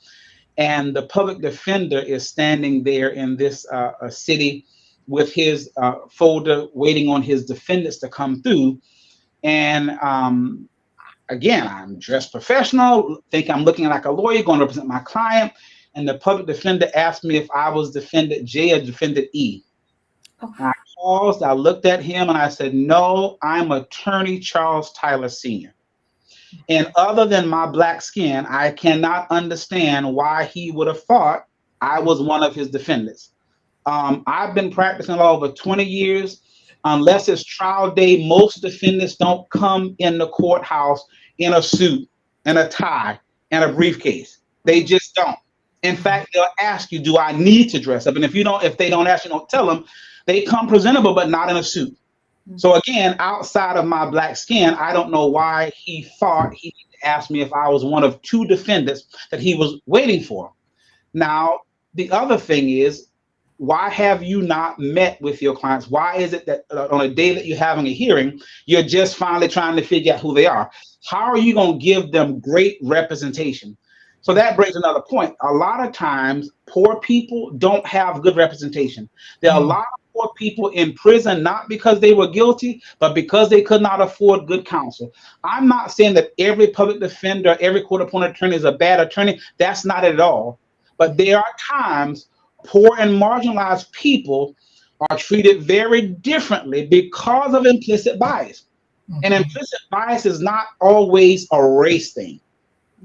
and the public defender is standing there in this city with his folder waiting on his defendants to come through. And again, I'm dressed professional, think I'm looking like a lawyer going to represent my client. And the public defender asked me if I was defendant J or defendant E. Oh. I paused, I looked at him, and I said, no, I'm Attorney Charles Tyler Sr. And other than my Black skin, I cannot understand why he would have thought I was one of his defendants. I've been practicing law over 20 years. Unless it's trial day, most defendants don't come in the courthouse in a suit and a tie and a briefcase. They just don't. In fact, they'll ask you, do I need to dress up? And if they don't ask you, don't tell them. They come presentable, but not in a suit. So again, outside of my Black skin, I don't know why he thought he asked me if I was one of two defendants that he was waiting for. Now, the other thing is, why have you not met with your clients? Why is it that on a day that you're having a hearing, you're just finally trying to figure out who they are? How are you going to give them great representation? So that brings another point. A lot of times, poor people don't have good representation. There are a lot of poor people in prison, not because they were guilty, but because they could not afford good counsel. I'm not saying that every public defender, every court-appointed attorney is a bad attorney. That's not it at all. But there are times poor and marginalized people are treated very differently because of implicit bias. And implicit bias is not always a race thing.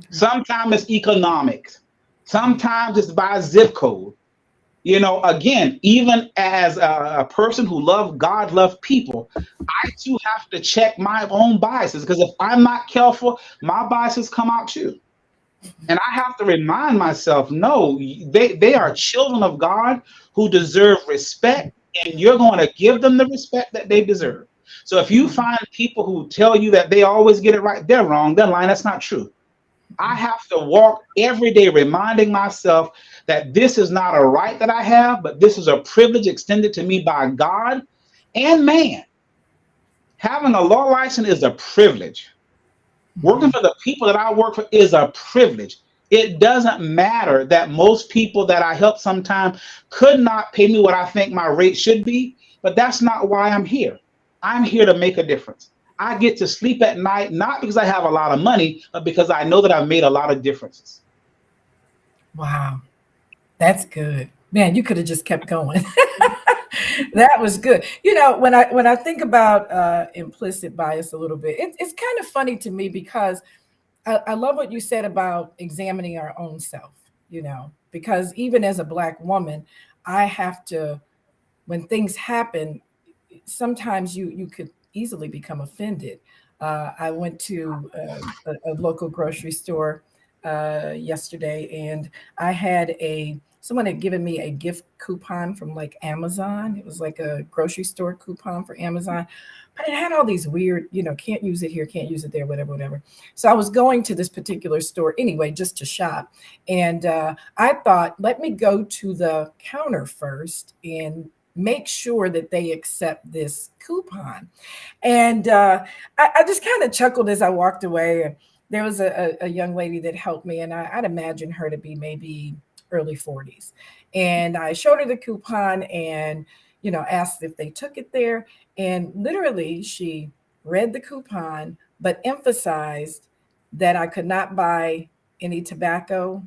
Sometimes it's economics. Sometimes it's by zip code. You know, again, even as a person who loves God, loves people, I too have to check my own biases, because if I'm not careful, my biases come out too. And I have to remind myself, no, they are children of God who deserve respect, and you're going to give them the respect that they deserve. So if you find people who tell you that they always get it right, they're wrong, they're lying, that's not true. I have to walk every day reminding myself that this is not a right that I have, but this is a privilege extended to me by God and man. Having a law license is a privilege. Working for the people that I work for is a privilege. It doesn't matter that most people that I help sometimes could not pay me what I think my rate should be, but that's not why I'm here. I'm here to make a difference. I get to sleep at night, not because I have a lot of money, but because I know that I've made a lot of differences. Wow, that's good. Man, you could have just kept going. That was good. You know, when I think about implicit bias a little bit, it's kind of funny to me, because I love what you said about examining our own self, you know, because even as a Black woman, I have to, when things happen, sometimes you could easily become offended. I went to a local grocery store yesterday, and I had someone had given me a gift coupon from like Amazon. It was like a grocery store coupon for Amazon, but it had all these weird, you know, can't use it here, can't use it there, whatever, whatever. So I was going to this particular store anyway, just to shop. And I thought, let me go to the counter first and make sure that they accept this coupon. And I just kind of chuckled as I walked away. And there was a young lady that helped me, and I'd imagine her to be maybe early 40s. And I showed her the coupon and, you know, asked if they took it there. And literally, she read the coupon, but emphasized that I could not buy any tobacco.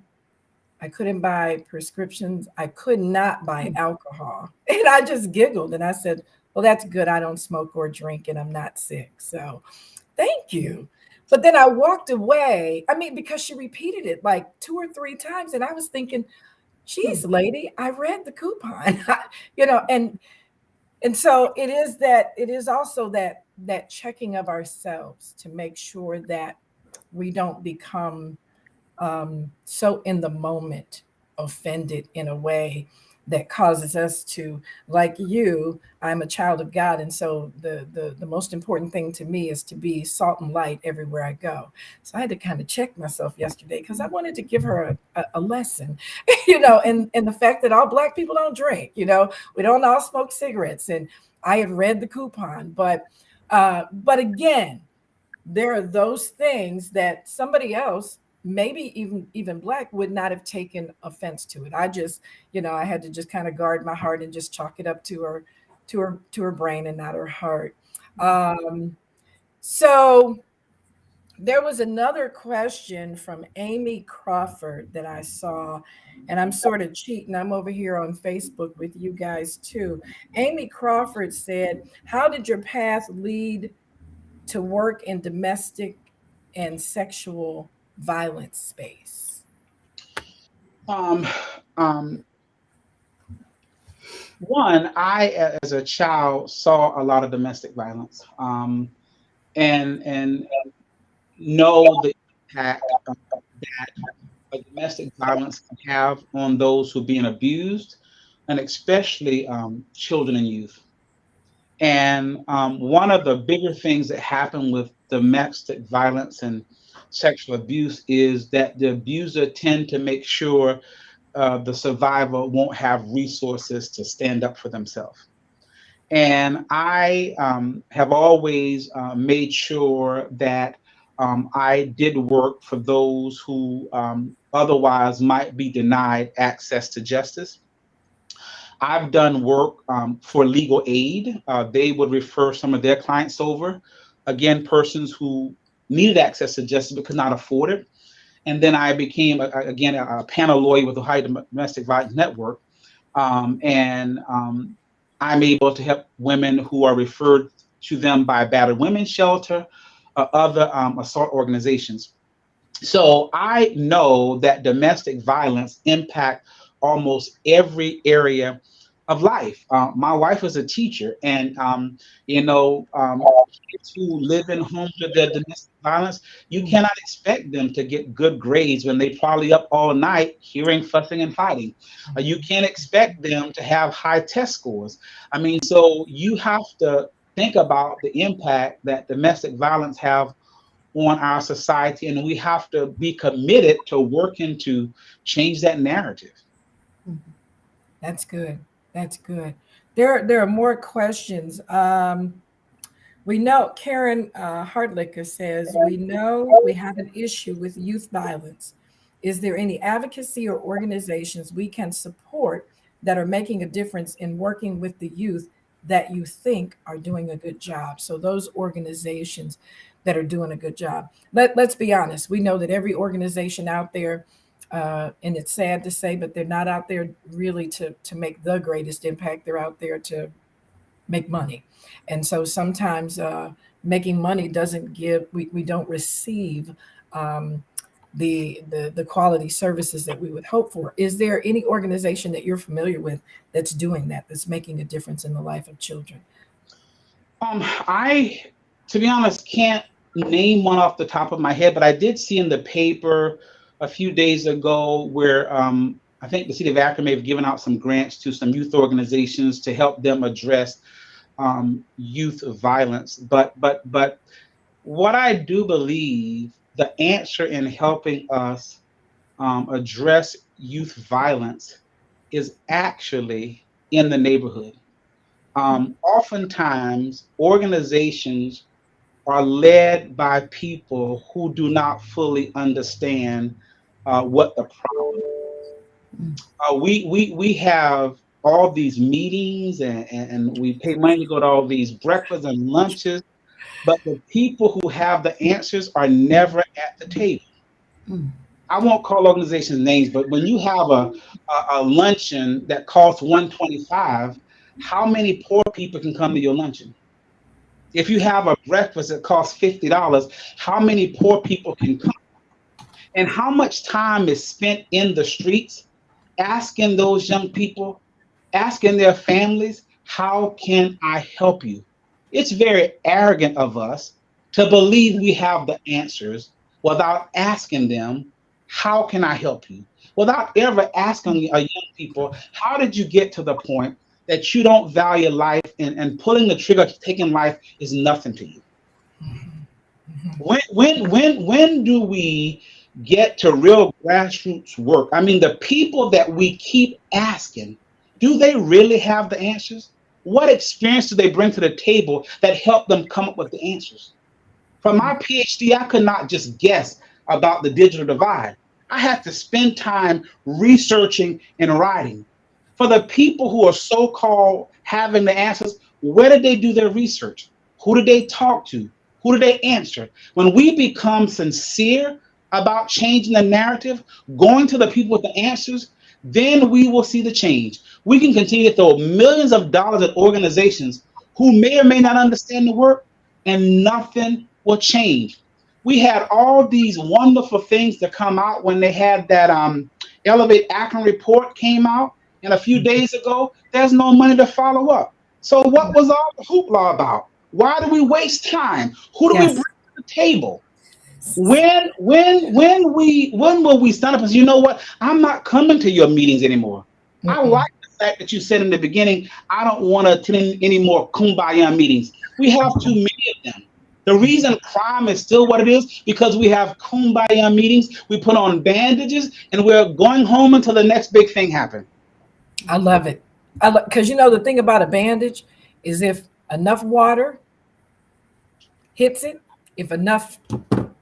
I couldn't buy prescriptions. I could not buy alcohol. And I just giggled and I said, well, that's good. I don't smoke or drink and I'm not sick. So thank you. But then I walked away. I mean, because she repeated it like 2 or 3 times. And I was thinking, geez, lady, I read the coupon, you know, and so it is also that checking of ourselves to make sure that we don't become so in the moment offended in a way that causes us to, like you, I'm a child of God. And so the most important thing to me is to be salt and light everywhere I go. So I had to kind of check myself yesterday because I wanted to give her a lesson, you know, and the fact that all Black people don't drink, you know, we don't all smoke cigarettes. And I had read the coupon, but again, there are those things that somebody else, maybe even Black, would not have taken offense to it. I just, you know, I had to just kind of guard my heart and just chalk it up to her brain and not her heart. So there was another question from Amy Crawford that I saw, and I'm sort of cheating. I'm over here on Facebook with you guys too. Amy Crawford said, how did your path lead to work in domestic and sexual violence space? One, I, as a child, saw a lot of domestic violence, and know the impact that domestic violence can have on those who are being abused, and especially children and youth. And one of the bigger things that happen with domestic violence and sexual abuse is that the abuser tend to make sure the survivor won't have resources to stand up for themselves. And I have always made sure that I did work for those who otherwise might be denied access to justice. I've done work for legal aid. They would refer some of their clients over, again, persons who needed access to justice but could not afford it. And then I became, again, a panel lawyer with the Ohio Domestic Violence Network. I'm able to help women who are referred to them by battered women's shelter, other assault organizations. So I know that domestic violence impact almost every area of life. My wife was a teacher, and kids who live in homes with their domestic violence, you cannot expect them to get good grades when they probably up all night hearing fussing and fighting. You can't expect them to have high test scores. I mean, so you have to think about the impact that domestic violence have on our society, and we have to be committed to working to change that narrative. That's good. That's good. There are more questions. We know Karen Hartlicker says, we know we have an issue with youth violence. Is there any advocacy or organizations we can support that are making a difference in working with the youth that you think are doing a good job? So those organizations that are doing a good job. Let's be honest. We know that every organization out there, and it's sad to say, but they're not out there really to make the greatest impact. They're out there to make money. And so sometimes making money doesn't give, we don't receive the quality services that we would hope for. Is there any organization that you're familiar with that's doing that, that's making a difference in the life of children? I, to be honest, can't name one off the top of my head, but I did see in the paper a few days ago where I think the city of Akron may have given out some grants to some youth organizations to help them address youth violence. But what I do believe the answer in helping us address youth violence is actually in the neighborhood. Oftentimes, organizations are led by people who do not fully understand what the problem is. We have all these meetings and we pay money to go to all these breakfasts and lunches, but the people who have the answers are never at the table. I won't call organizations names, but when you have a luncheon that costs $125, how many poor people can come to your luncheon? If you have a breakfast that costs $50, how many poor people can come? And how much time is spent in the streets asking those young people, asking their families, how can I help you? It's very arrogant of us to believe we have the answers without asking them, how can I help you? Without ever asking young people, how did you get to the point that you don't value life and pulling the trigger to taking life is nothing to you? When do we get to real grassroots work? I mean, the people that we keep asking, do they really have the answers? What experience do they bring to the table that help them come up with the answers? For my PhD, I could not just guess about the digital divide. I had to spend time researching and writing. For the people who are so-called having the answers, where did they do their research? Who did they talk to? Who did they answer? When we become sincere about changing the narrative, going to the people with the answers, then we will see the change. We can continue to throw millions of dollars at organizations who may or may not understand the work, and nothing will change. We had all these wonderful things to come out when they had that Elevate Akron report came out, and a few days ago, there's no money to follow up. So what was all the hoopla about? Why do we waste time? Who do we bring to the table? When will we stand up and say, you know what? I'm not coming to your meetings anymore. I like the fact that you said in the beginning, I don't want to attend any more kumbaya meetings. We have too many of them. The reason crime is still what it is because we have kumbaya meetings. We put on bandages and we're going home until the next big thing happens. I love it. Because the thing about a bandage is if enough water hits it, if enough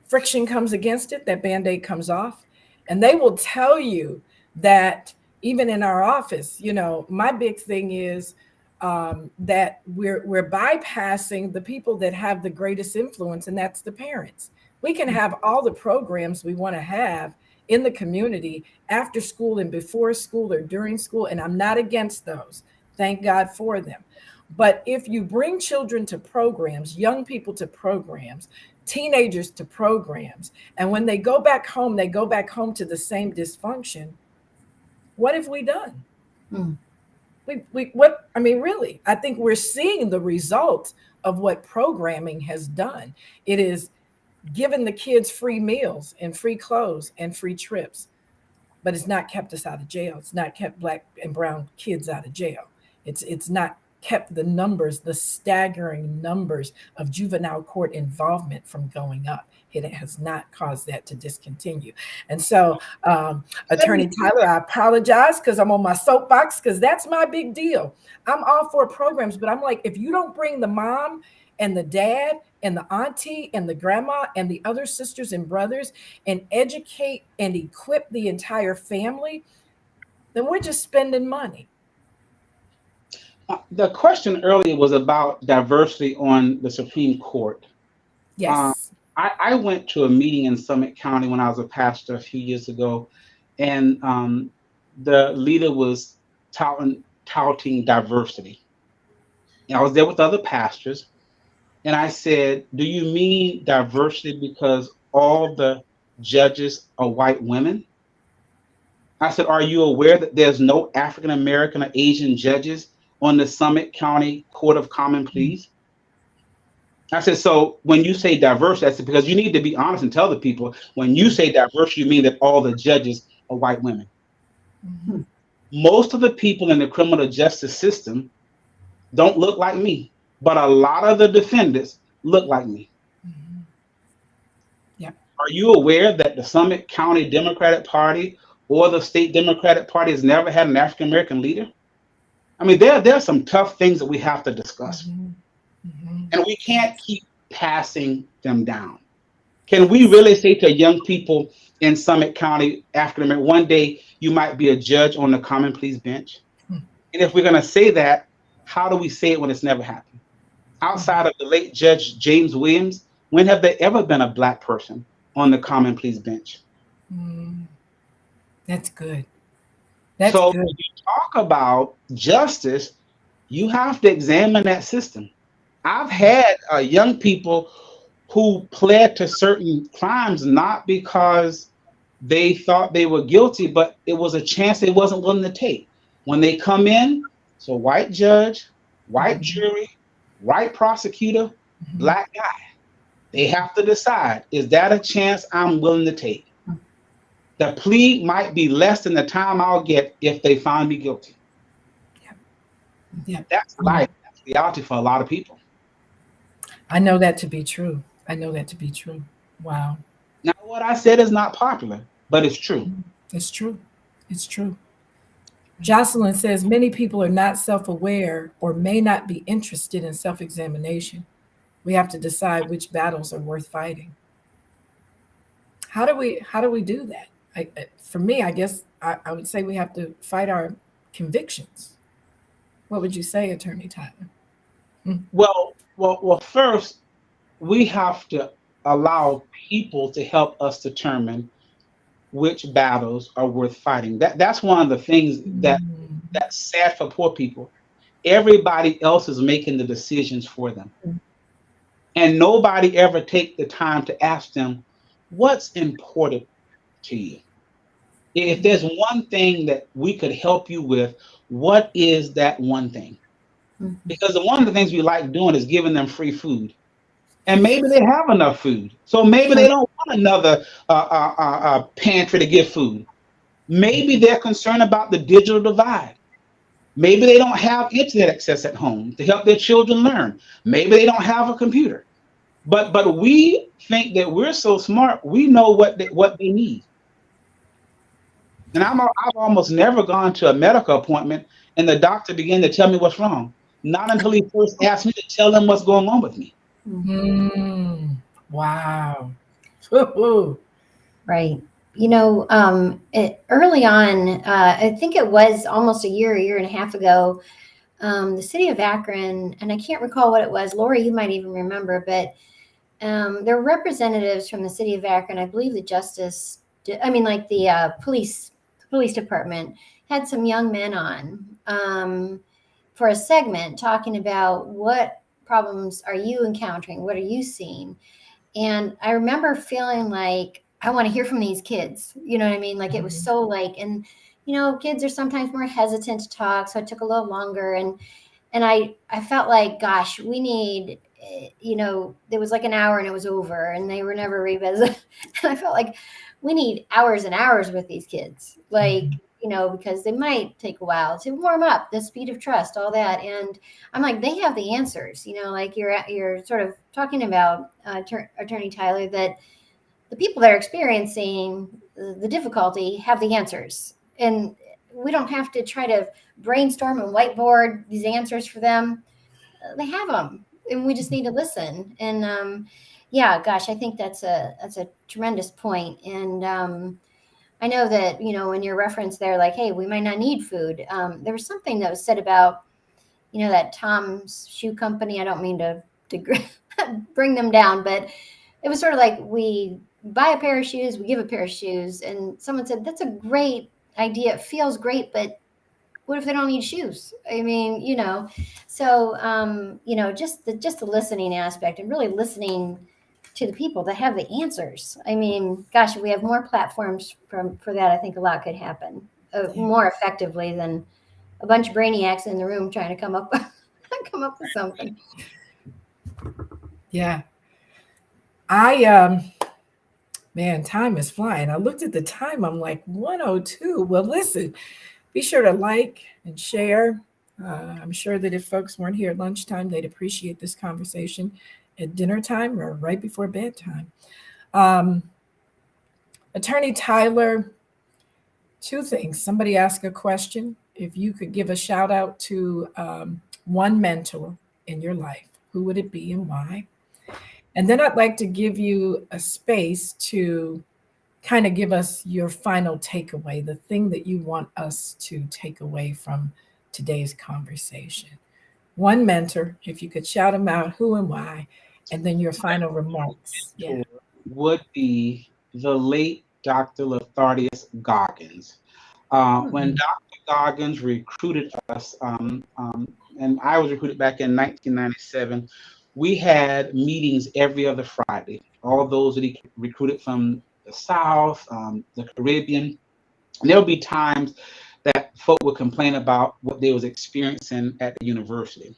friction comes against it, that Band-Aid comes off. And they will tell you that even in our office, my big thing is that we're bypassing the people that have the greatest influence, and that's the parents. We can have all the programs we want to have in the community after school and before school or during school, and I'm not against those. Thank God for them. But if you bring children to programs, young people to programs, teenagers to programs, and when they go back home to the same dysfunction, what have we done? Really, I think we're seeing the result of what programming has done. It is given the kids free meals and free clothes and free trips, but it's not kept us out of jail. It's not kept Black and brown kids out of jail. It's not kept the staggering numbers of juvenile court involvement from going up. It has not caused that to discontinue. And so, Attorney Tyler, I apologize because I'm on my soapbox, because that's my big deal. I'm all for programs, but I'm like, if you don't bring the mom and the dad and the auntie and the grandma and the other sisters and brothers and educate and equip the entire family, then we're just spending money. The question earlier was about diversity on the Supreme Court. Yes. I went to a meeting in Summit County when I was a pastor a few years ago, and the leader was touting diversity. And I was there with other pastors, and I said, do you mean diversity because all the judges are white women? I said, are you aware that there's no African American or Asian judges on the Summit County Court of Common Pleas? I said, so when you say diverse, that's because you need to be honest and tell the people, when you say diverse, you mean that all the judges are white women. Mm-hmm. Most of the people in the criminal justice system don't look like me, but a lot of the defendants look like me. Mm-hmm. Yep. Are you aware that the Summit County Democratic Party or the state Democratic Party has never had an African American leader? I mean, there are some tough things that we have to discuss. Mm-hmm. Mm-hmm. And we can't keep passing them down. Can we really say to young people in Summit County, African American, one day you might be a judge on the Common Pleas bench? Mm-hmm. And if we're going to say that, how do we say it when it's never happened? Outside of the late Judge James Williams, when have there ever been a Black person on the Common Pleas bench? That's good. So when you talk about justice, you have to examine that system. I've had young people who pled to certain crimes not because they thought they were guilty, but it was a chance they wasn't willing to take. When they come in, so white judge, white jury, white prosecutor, Black guy. They have to decide, is that a chance I'm willing to take? The plea might be less than the time I'll get if they find me guilty. Yeah. That's life. That's reality for a lot of people. I know that to be true. Wow. Now, what I said is not popular, but it's true. It's true. Jocelyn says many people are not self-aware or may not be interested in self-examination. We have to decide which battles are worth fighting. How do we do that? For me, I guess I would say we have to fight our convictions. What would you say, Attorney Tyler? Well, first, we have to allow people to help us determine which battles are worth fighting. That's one of the things that's sad for poor people. Everybody else is making the decisions for them. And nobody ever take the time to ask them, what's important to you? If there's one thing that we could help you with, what is that one thing? Because one of the things we like doing is giving them free food. And maybe they have enough food. So maybe they don't want another pantry to give food. Maybe they're concerned about the digital divide. Maybe they don't have internet access at home to help their children learn. Maybe they don't have a computer. But we think that we're so smart, we know what they need. And I've almost never gone to a medical appointment and the doctor began to tell me what's wrong. Not until he first asked me to tell him what's going on with me. Wow. Right. Early on, I think it was almost a year and a half ago, the city of Akron, and I can't recall what it was. Lori, you might even remember, but there were representatives from the city of Akron. I believe the police department had some young men on for a segment talking about what problems are you encountering? What are you seeing? And I remember feeling like I want to hear from these kids. You know what I mean? Like it was so like, and kids are sometimes more hesitant to talk, so it took a little longer. And I felt like, gosh, we need, there was like an hour and it was over, and they were never revisited. And I felt like we need hours and hours with these kids, like. Because they might take a while to warm up, the speed of trust, all that. And I'm like, they have the answers, like you're sort of talking about, Attorney Tyler, that the people that are experiencing the difficulty have the answers. And we don't have to try to brainstorm and whiteboard these answers for them. They have them, and we just need to listen. And yeah, gosh, I think that's a tremendous point. And I know that, in your reference there, like, hey, we might not need food. There was something that was said about, that Tom's Shoe Company. I don't mean to bring them down, but it was sort of like, we buy a pair of shoes, we give a pair of shoes. And someone said, that's a great idea. It feels great, but what if they don't need shoes? I mean, so, just the listening aspect, and really listening to the people that have the answers. I mean, gosh, if we have more platforms for that, I think a lot could happen more effectively than a bunch of brainiacs in the room trying to come up with something. Yeah. Man, time is flying. I looked at the time. I'm like, 1:02. Well, listen, be sure to like and share. I'm sure that if folks weren't here at lunchtime, they'd appreciate this conversation at dinner time or right before bedtime. Attorney Tyler, two things. Somebody asked a question. If you could give a shout out to one mentor in your life, who would it be and why? And then I'd like to give you a space to kind of give us your final takeaway, the thing that you want us to take away from today's conversation. One mentor, if you could shout them out, who and why, and then your final remarks. Yeah. Would be the late Dr. Lothardius Goggins. When Dr. Goggins recruited us, and I was recruited back in 1997, we had meetings every other Friday. All those that he recruited from the South, the Caribbean. And there would be times that folk would complain about what they was experiencing at the university.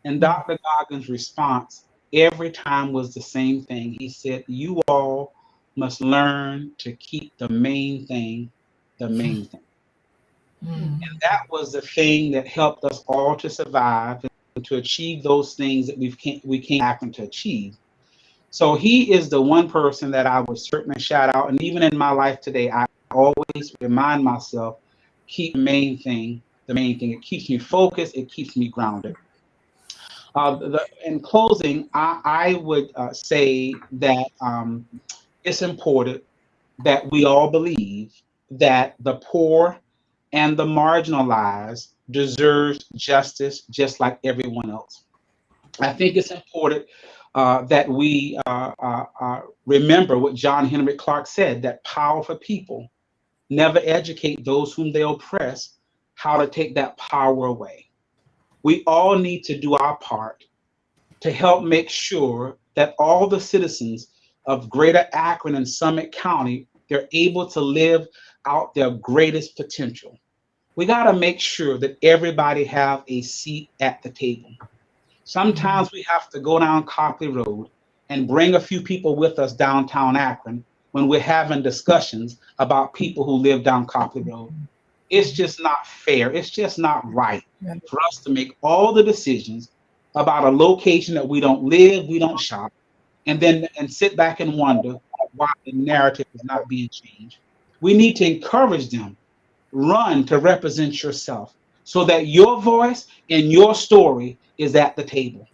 And Dr. Goggins' response every time was the same thing. He said, you all must learn to keep the main thing the main thing. And that was the thing that helped us all to survive and to achieve those things that we came back to achieve. So he is the one person that I would certainly shout out. And even in my life today, I always remind myself, keep the main thing the main thing. It keeps me focused. It keeps me grounded. In closing, I would say that it's important that we all believe that the poor and the marginalized deserve justice just like everyone else. I think it's important that we remember what John Henry Clark said, that powerful people never educate those whom they oppress how to take that power away. We all need to do our part to help make sure that all the citizens of Greater Akron and Summit County, they're able to live out their greatest potential. We got to make sure that everybody have a seat at the table. Sometimes we have to go down Copley Road and bring a few people with us downtown Akron when we're having discussions about people who live down Copley Road. It's just not fair. It's just not right for us to make all the decisions about a location that we don't live, we don't shop, and sit back and wonder why the narrative is not being changed. We need to encourage them. Run to represent yourself so that your voice and your story is at the table.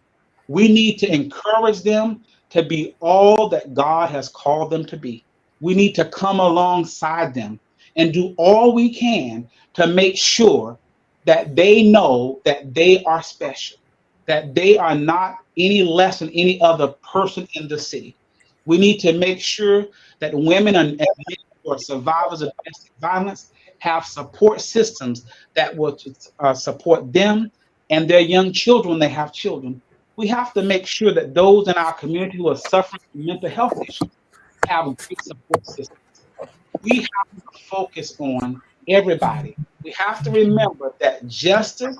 We need to encourage them to be all that God has called them to be. we need to come alongside them and do all we can to make sure that they know that they are special, that they are not any less than any other person in the city. We need to make sure that women and men who are survivors of domestic violence have support systems that will support them and their young children when they have children. We have to make sure that those in our community who are suffering from mental health issues have great support systems. We have to focus on everybody. We have to remember that justice,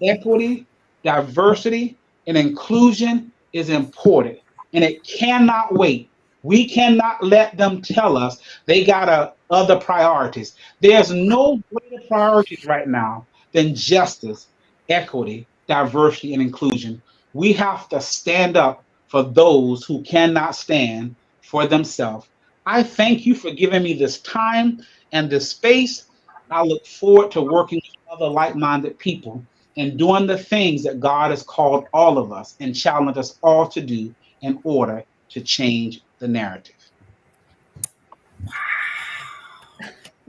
equity, diversity, and inclusion is important, and it cannot wait. We cannot let them tell us they got other priorities. There's no greater priorities right now than justice, equity, diversity, and inclusion. We have to stand up for those who cannot stand for themselves. I thank you for giving me this time and this space. I look forward to working with other like-minded people and doing the things that God has called all of us and challenged us all to do in order to change the narrative.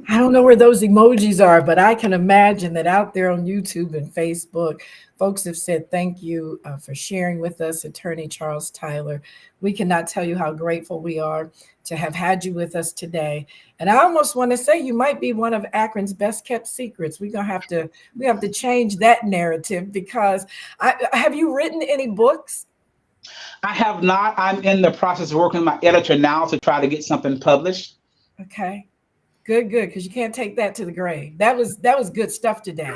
I don't know where those emojis are, but I can imagine that out there on YouTube and Facebook, folks have said thank you for sharing with us, Attorney Charles Tyler. We cannot tell you how grateful we are to have had you with us today. And I almost want to say you might be one of Akron's best kept secrets. We have to change that narrative, because have you written any books? I have not. I'm in the process of working with my editor now to try to get something published. Okay. Good, because you can't take that to the grave. That was good stuff today.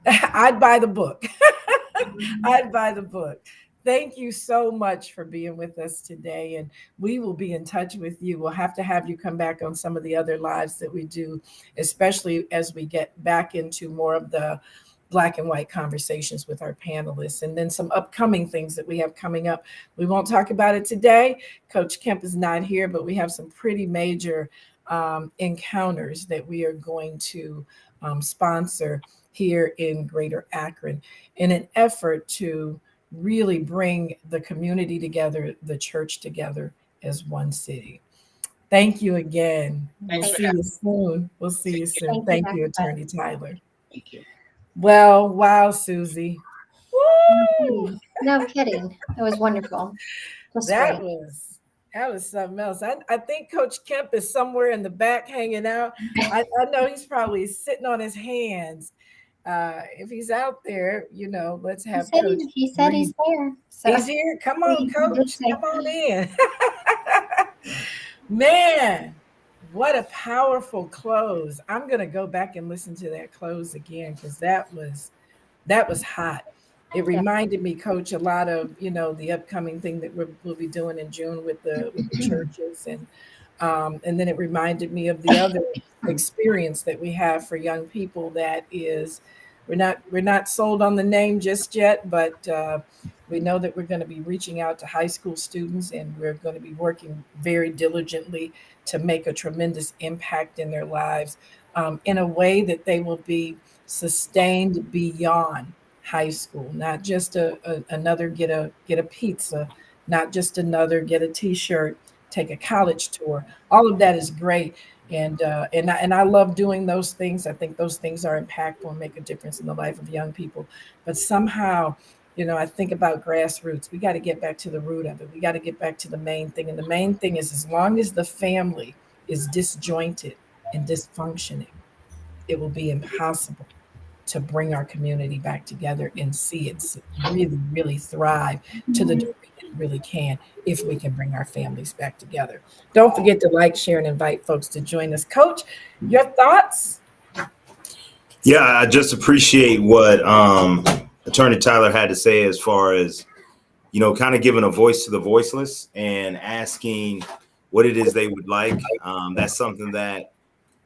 I'd buy the book. I'd buy the book. Thank you so much for being with us today, and we will be in touch with you. We'll have to have you come back on some of the other lives that we do, especially as we get back into more of the Black and white conversations with our panelists, and then some upcoming things that we have coming up. We won't talk about it today. Coach Kemp is not here, but we have some pretty major encounters that we are going to sponsor here in Greater Akron in an effort to really bring the community together, the church together as one city. Thank you again. We'll see you soon. We'll see you soon. Thank you, Attorney Tyler. Thank you. Well, wow, Susie. Woo! No kidding. It was wonderful. That was something else. I think Coach Kemp is somewhere in the back hanging out. I know he's probably sitting on his hands. If he's out there, let's have Coach. He said he's there. So. He's here. Come on, Coach. Come on in. Man, what a powerful close. I'm going to go back and listen to that close again, because that was hot. It reminded me, Coach, a lot of, the upcoming thing that we'll be doing in June with the churches. And then it reminded me of the other experience that we have for young people that is, we're not sold on the name just yet, but we know that we're going to be reaching out to high school students, and we're going to be working very diligently to make a tremendous impact in their lives in a way that they will be sustained beyond high school, not just another get a pizza, not just another get a t-shirt, take a college tour. All of that is great, and I love doing those things. I think those things are impactful and make a difference in the life of young people. But somehow, I think about grassroots. We got to get back to the root of it. We got to get back to the main thing, and the main thing is, as long as the family is disjointed and dysfunctioning, it will be impossible to bring our community back together and see it really, really thrive to the degree it really can, if we can bring our families back together. Don't forget to like, share, and invite folks to join us. Coach, your thoughts? Yeah, I just appreciate what Attorney Tyler had to say, as far as, kind of giving a voice to the voiceless and asking what it is they would like. That's something that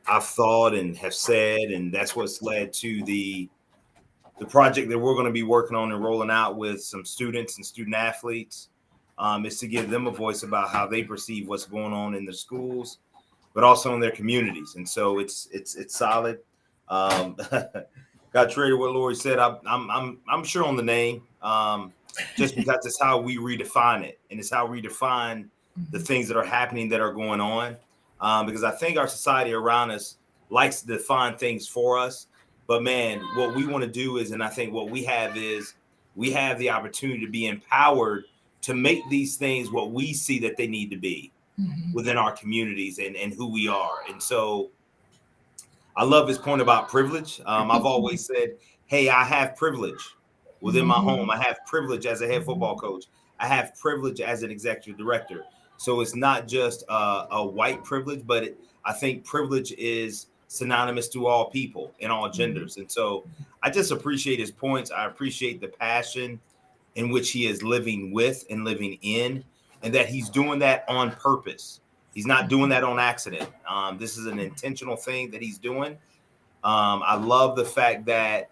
I've thought and have said, and that's what's led to the project that we're going to be working on and rolling out with some students and student athletes, is to give them a voice about how they perceive what's going on in the schools, but also in their communities. And so it's solid. Got traded what Lori said. I'm sure on the name, just because it's how we redefine it, and it's how we define the things that are happening, that are going on. because I think our society around us likes to define things for us. But man, what we want to do is, and I think what we have is, we have the opportunity to be empowered to make these things what we see that they need to be within our communities and who we are. And so I love his point about privilege. I've always said, hey, I have privilege within my home. I have privilege as a head football coach. I have privilege as an executive director. So it's not just a white privilege, but I think privilege is synonymous to all people and all genders. And so I just appreciate his points. I appreciate the passion in which he is living with and living in, and that he's doing that on purpose. He's not doing that on accident. This is an intentional thing that he's doing. I love the fact that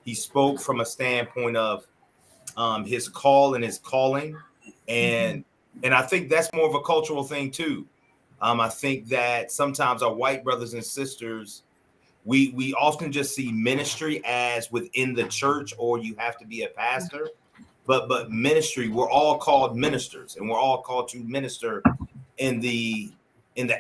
he spoke from a standpoint of his call and his calling. And I think that's more of a cultural thing too. I think that sometimes our white brothers and sisters, we often just see ministry as within the church, or you have to be a pastor. But ministry, we're all called ministers, and we're all called to minister in the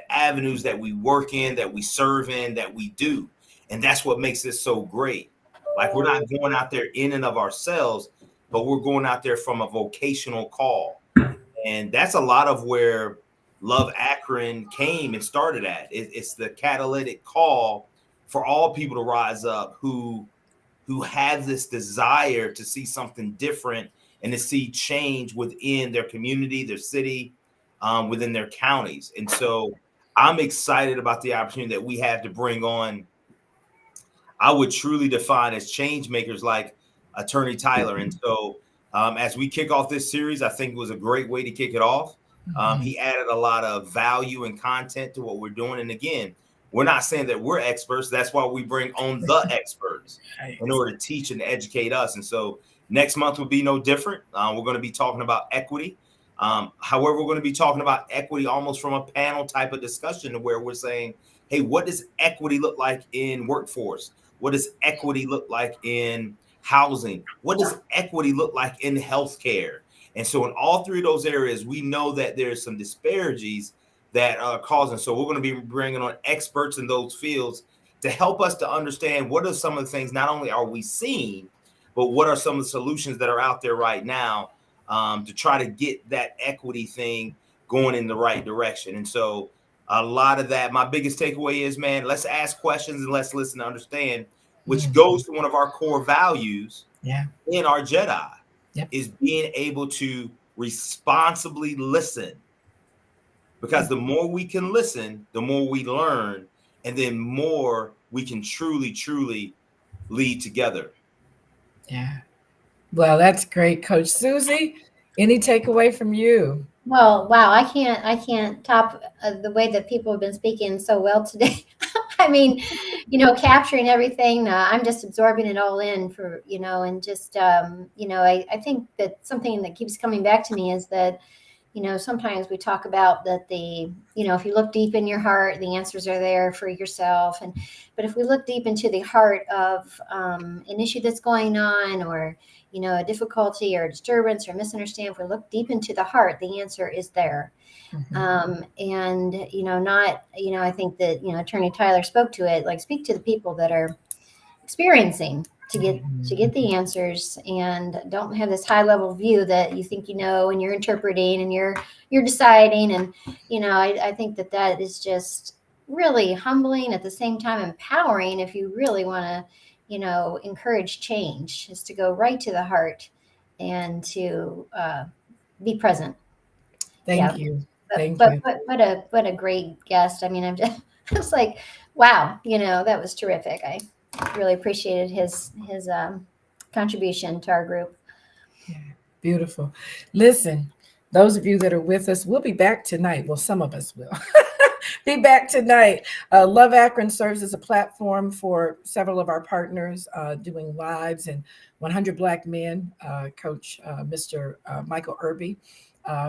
avenues that we work in, that we serve in, that we do. And that's what makes this so great. Like, we're not going out there in and of ourselves, but we're going out there from a vocational call. And that's a lot of where Love Akron came and started at. It's the catalytic call for all people to rise up who have this desire to see something different and to see change within their community, their city, within their counties. And so I'm excited about the opportunity that we have to bring on, I would truly define as change makers like Attorney Tyler. And so as we kick off this series, I think it was a great way to kick it off. He added a lot of value and content to what we're doing. And again, we're not saying that we're experts. That's why we bring on the experts in order to teach and educate us. And so next month will be no different. We're going to be talking about equity. However, we're going to be talking about equity almost from a panel type of discussion, where we're saying, hey, what does equity look like in workforce? What does equity look like in housing? What does equity look like in healthcare? And so in all three of those areas, we know that there's some disparities that are causing. So we're going to be bringing on experts in those fields to help us to understand what are some of the things not only are we seeing, but what are some of the solutions that are out there right now to try to get that equity thing going in the right direction. And so a lot of that, my biggest takeaway is, man, let's ask questions and let's listen to understand, which goes to one of our core values in our Jedi, is being able to responsibly listen. Because the more we can listen, the more we learn, and then more we can truly, truly lead together. Yeah. Well, that's great, Coach Susie. Any takeaway from you? Well, wow, I can't top the way that people have been speaking so well today. I mean, capturing everything. I'm just absorbing it all in for, and just, I think that something that keeps coming back to me is that, sometimes we talk about that if you look deep in your heart, the answers are there for yourself. But if we look deep into the heart of an issue that's going on, or, a difficulty or a disturbance or misunderstanding, if we look deep into the heart, the answer is there. I think that, Attorney Tyler spoke to it, like, speak to the people that are experiencing to get the answers, and don't have this high level view that you think, and you're interpreting and you're deciding. And, I think that is just really humbling, at the same time empowering, if you really want to, encourage change, is to go right to the heart and to be present. Thank you. What a great guest. I mean, I'm just like, wow, that was terrific. I really appreciated his contribution to our group. Yeah, beautiful. Listen, those of you that are with us, we'll be back tonight. Well, some of us will be back tonight. Love Akron serves as a platform for several of our partners doing lives, and 100 Black Men. Coach Mr. Michael Irby,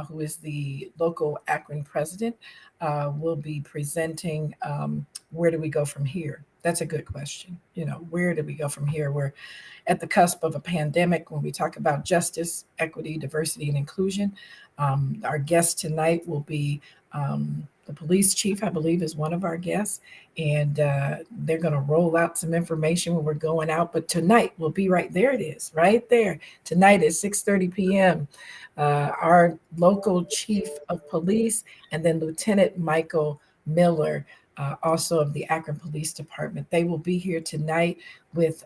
who is the local Akron president, will be presenting where do we go from here? That's a good question. Where do we go from here? We're at the cusp of a pandemic when we talk about justice, equity, diversity, and inclusion. Our guest tonight will be The police chief, I believe, is one of our guests, and they're going to roll out some information when we're going out. But tonight we'll be right there. It is right there tonight at 6:30 p.m. Our local chief of police, and then Lieutenant Michael Miller, also of the Akron Police Department. They will be here tonight with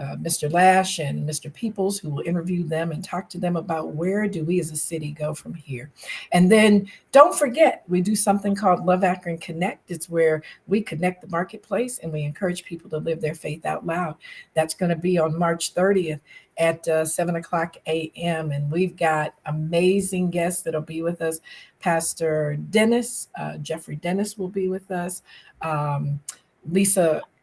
Mr. Lash and Mr. Peoples, who will interview them and talk to them about where do we as a city go from here. And then don't forget, we do something called Love Akron Connect. It's where we connect the marketplace and we encourage people to live their faith out loud. That's going to be on March 30th at 7 o'clock a.m. And we've got amazing guests that'll be with us. Pastor Dennis, Jeffrey Dennis will be with us.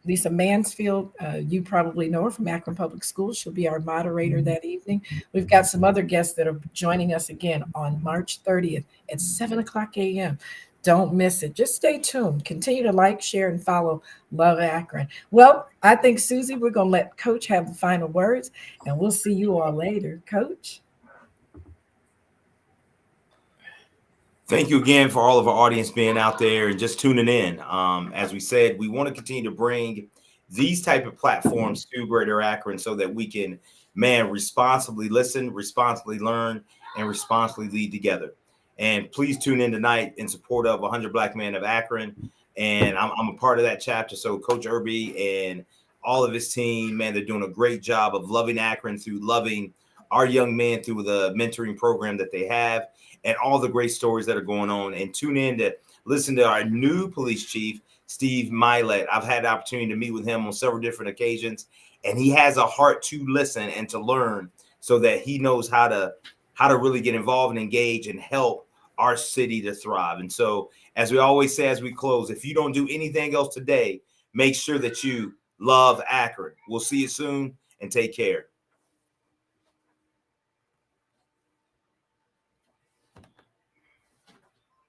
Lisa Mansfield, you probably know her from Akron Public Schools. She'll be our moderator that evening. We've got some other guests that are joining us again on March 30th at 7 o'clock a.m. Don't miss it. Just stay tuned. Continue to like, share, and follow Love Akron. Well, I think, Susie, we're going to let Coach have the final words, and we'll see you all later. Coach? Thank you again for all of our audience being out there and just tuning in. As we said, we want to continue to bring these type of platforms to Greater Akron so that we can, responsibly listen, responsibly learn, and responsibly lead together. And please tune in tonight in support of 100 Black Men of Akron. And I'm a part of that chapter. So Coach Irby and all of his team, they're doing a great job of loving Akron through loving our young men through the mentoring program that they have and all the great stories that are going on. And tune in to listen to our new police chief, Steve Milet. I've had the opportunity to meet with him on several different occasions, and he has a heart to listen and to learn so that he knows how to really get involved and engage and help our city to thrive. And so, as we always say, as we close, if you don't do anything else today, make sure that you love Akron. We'll see you soon and take care.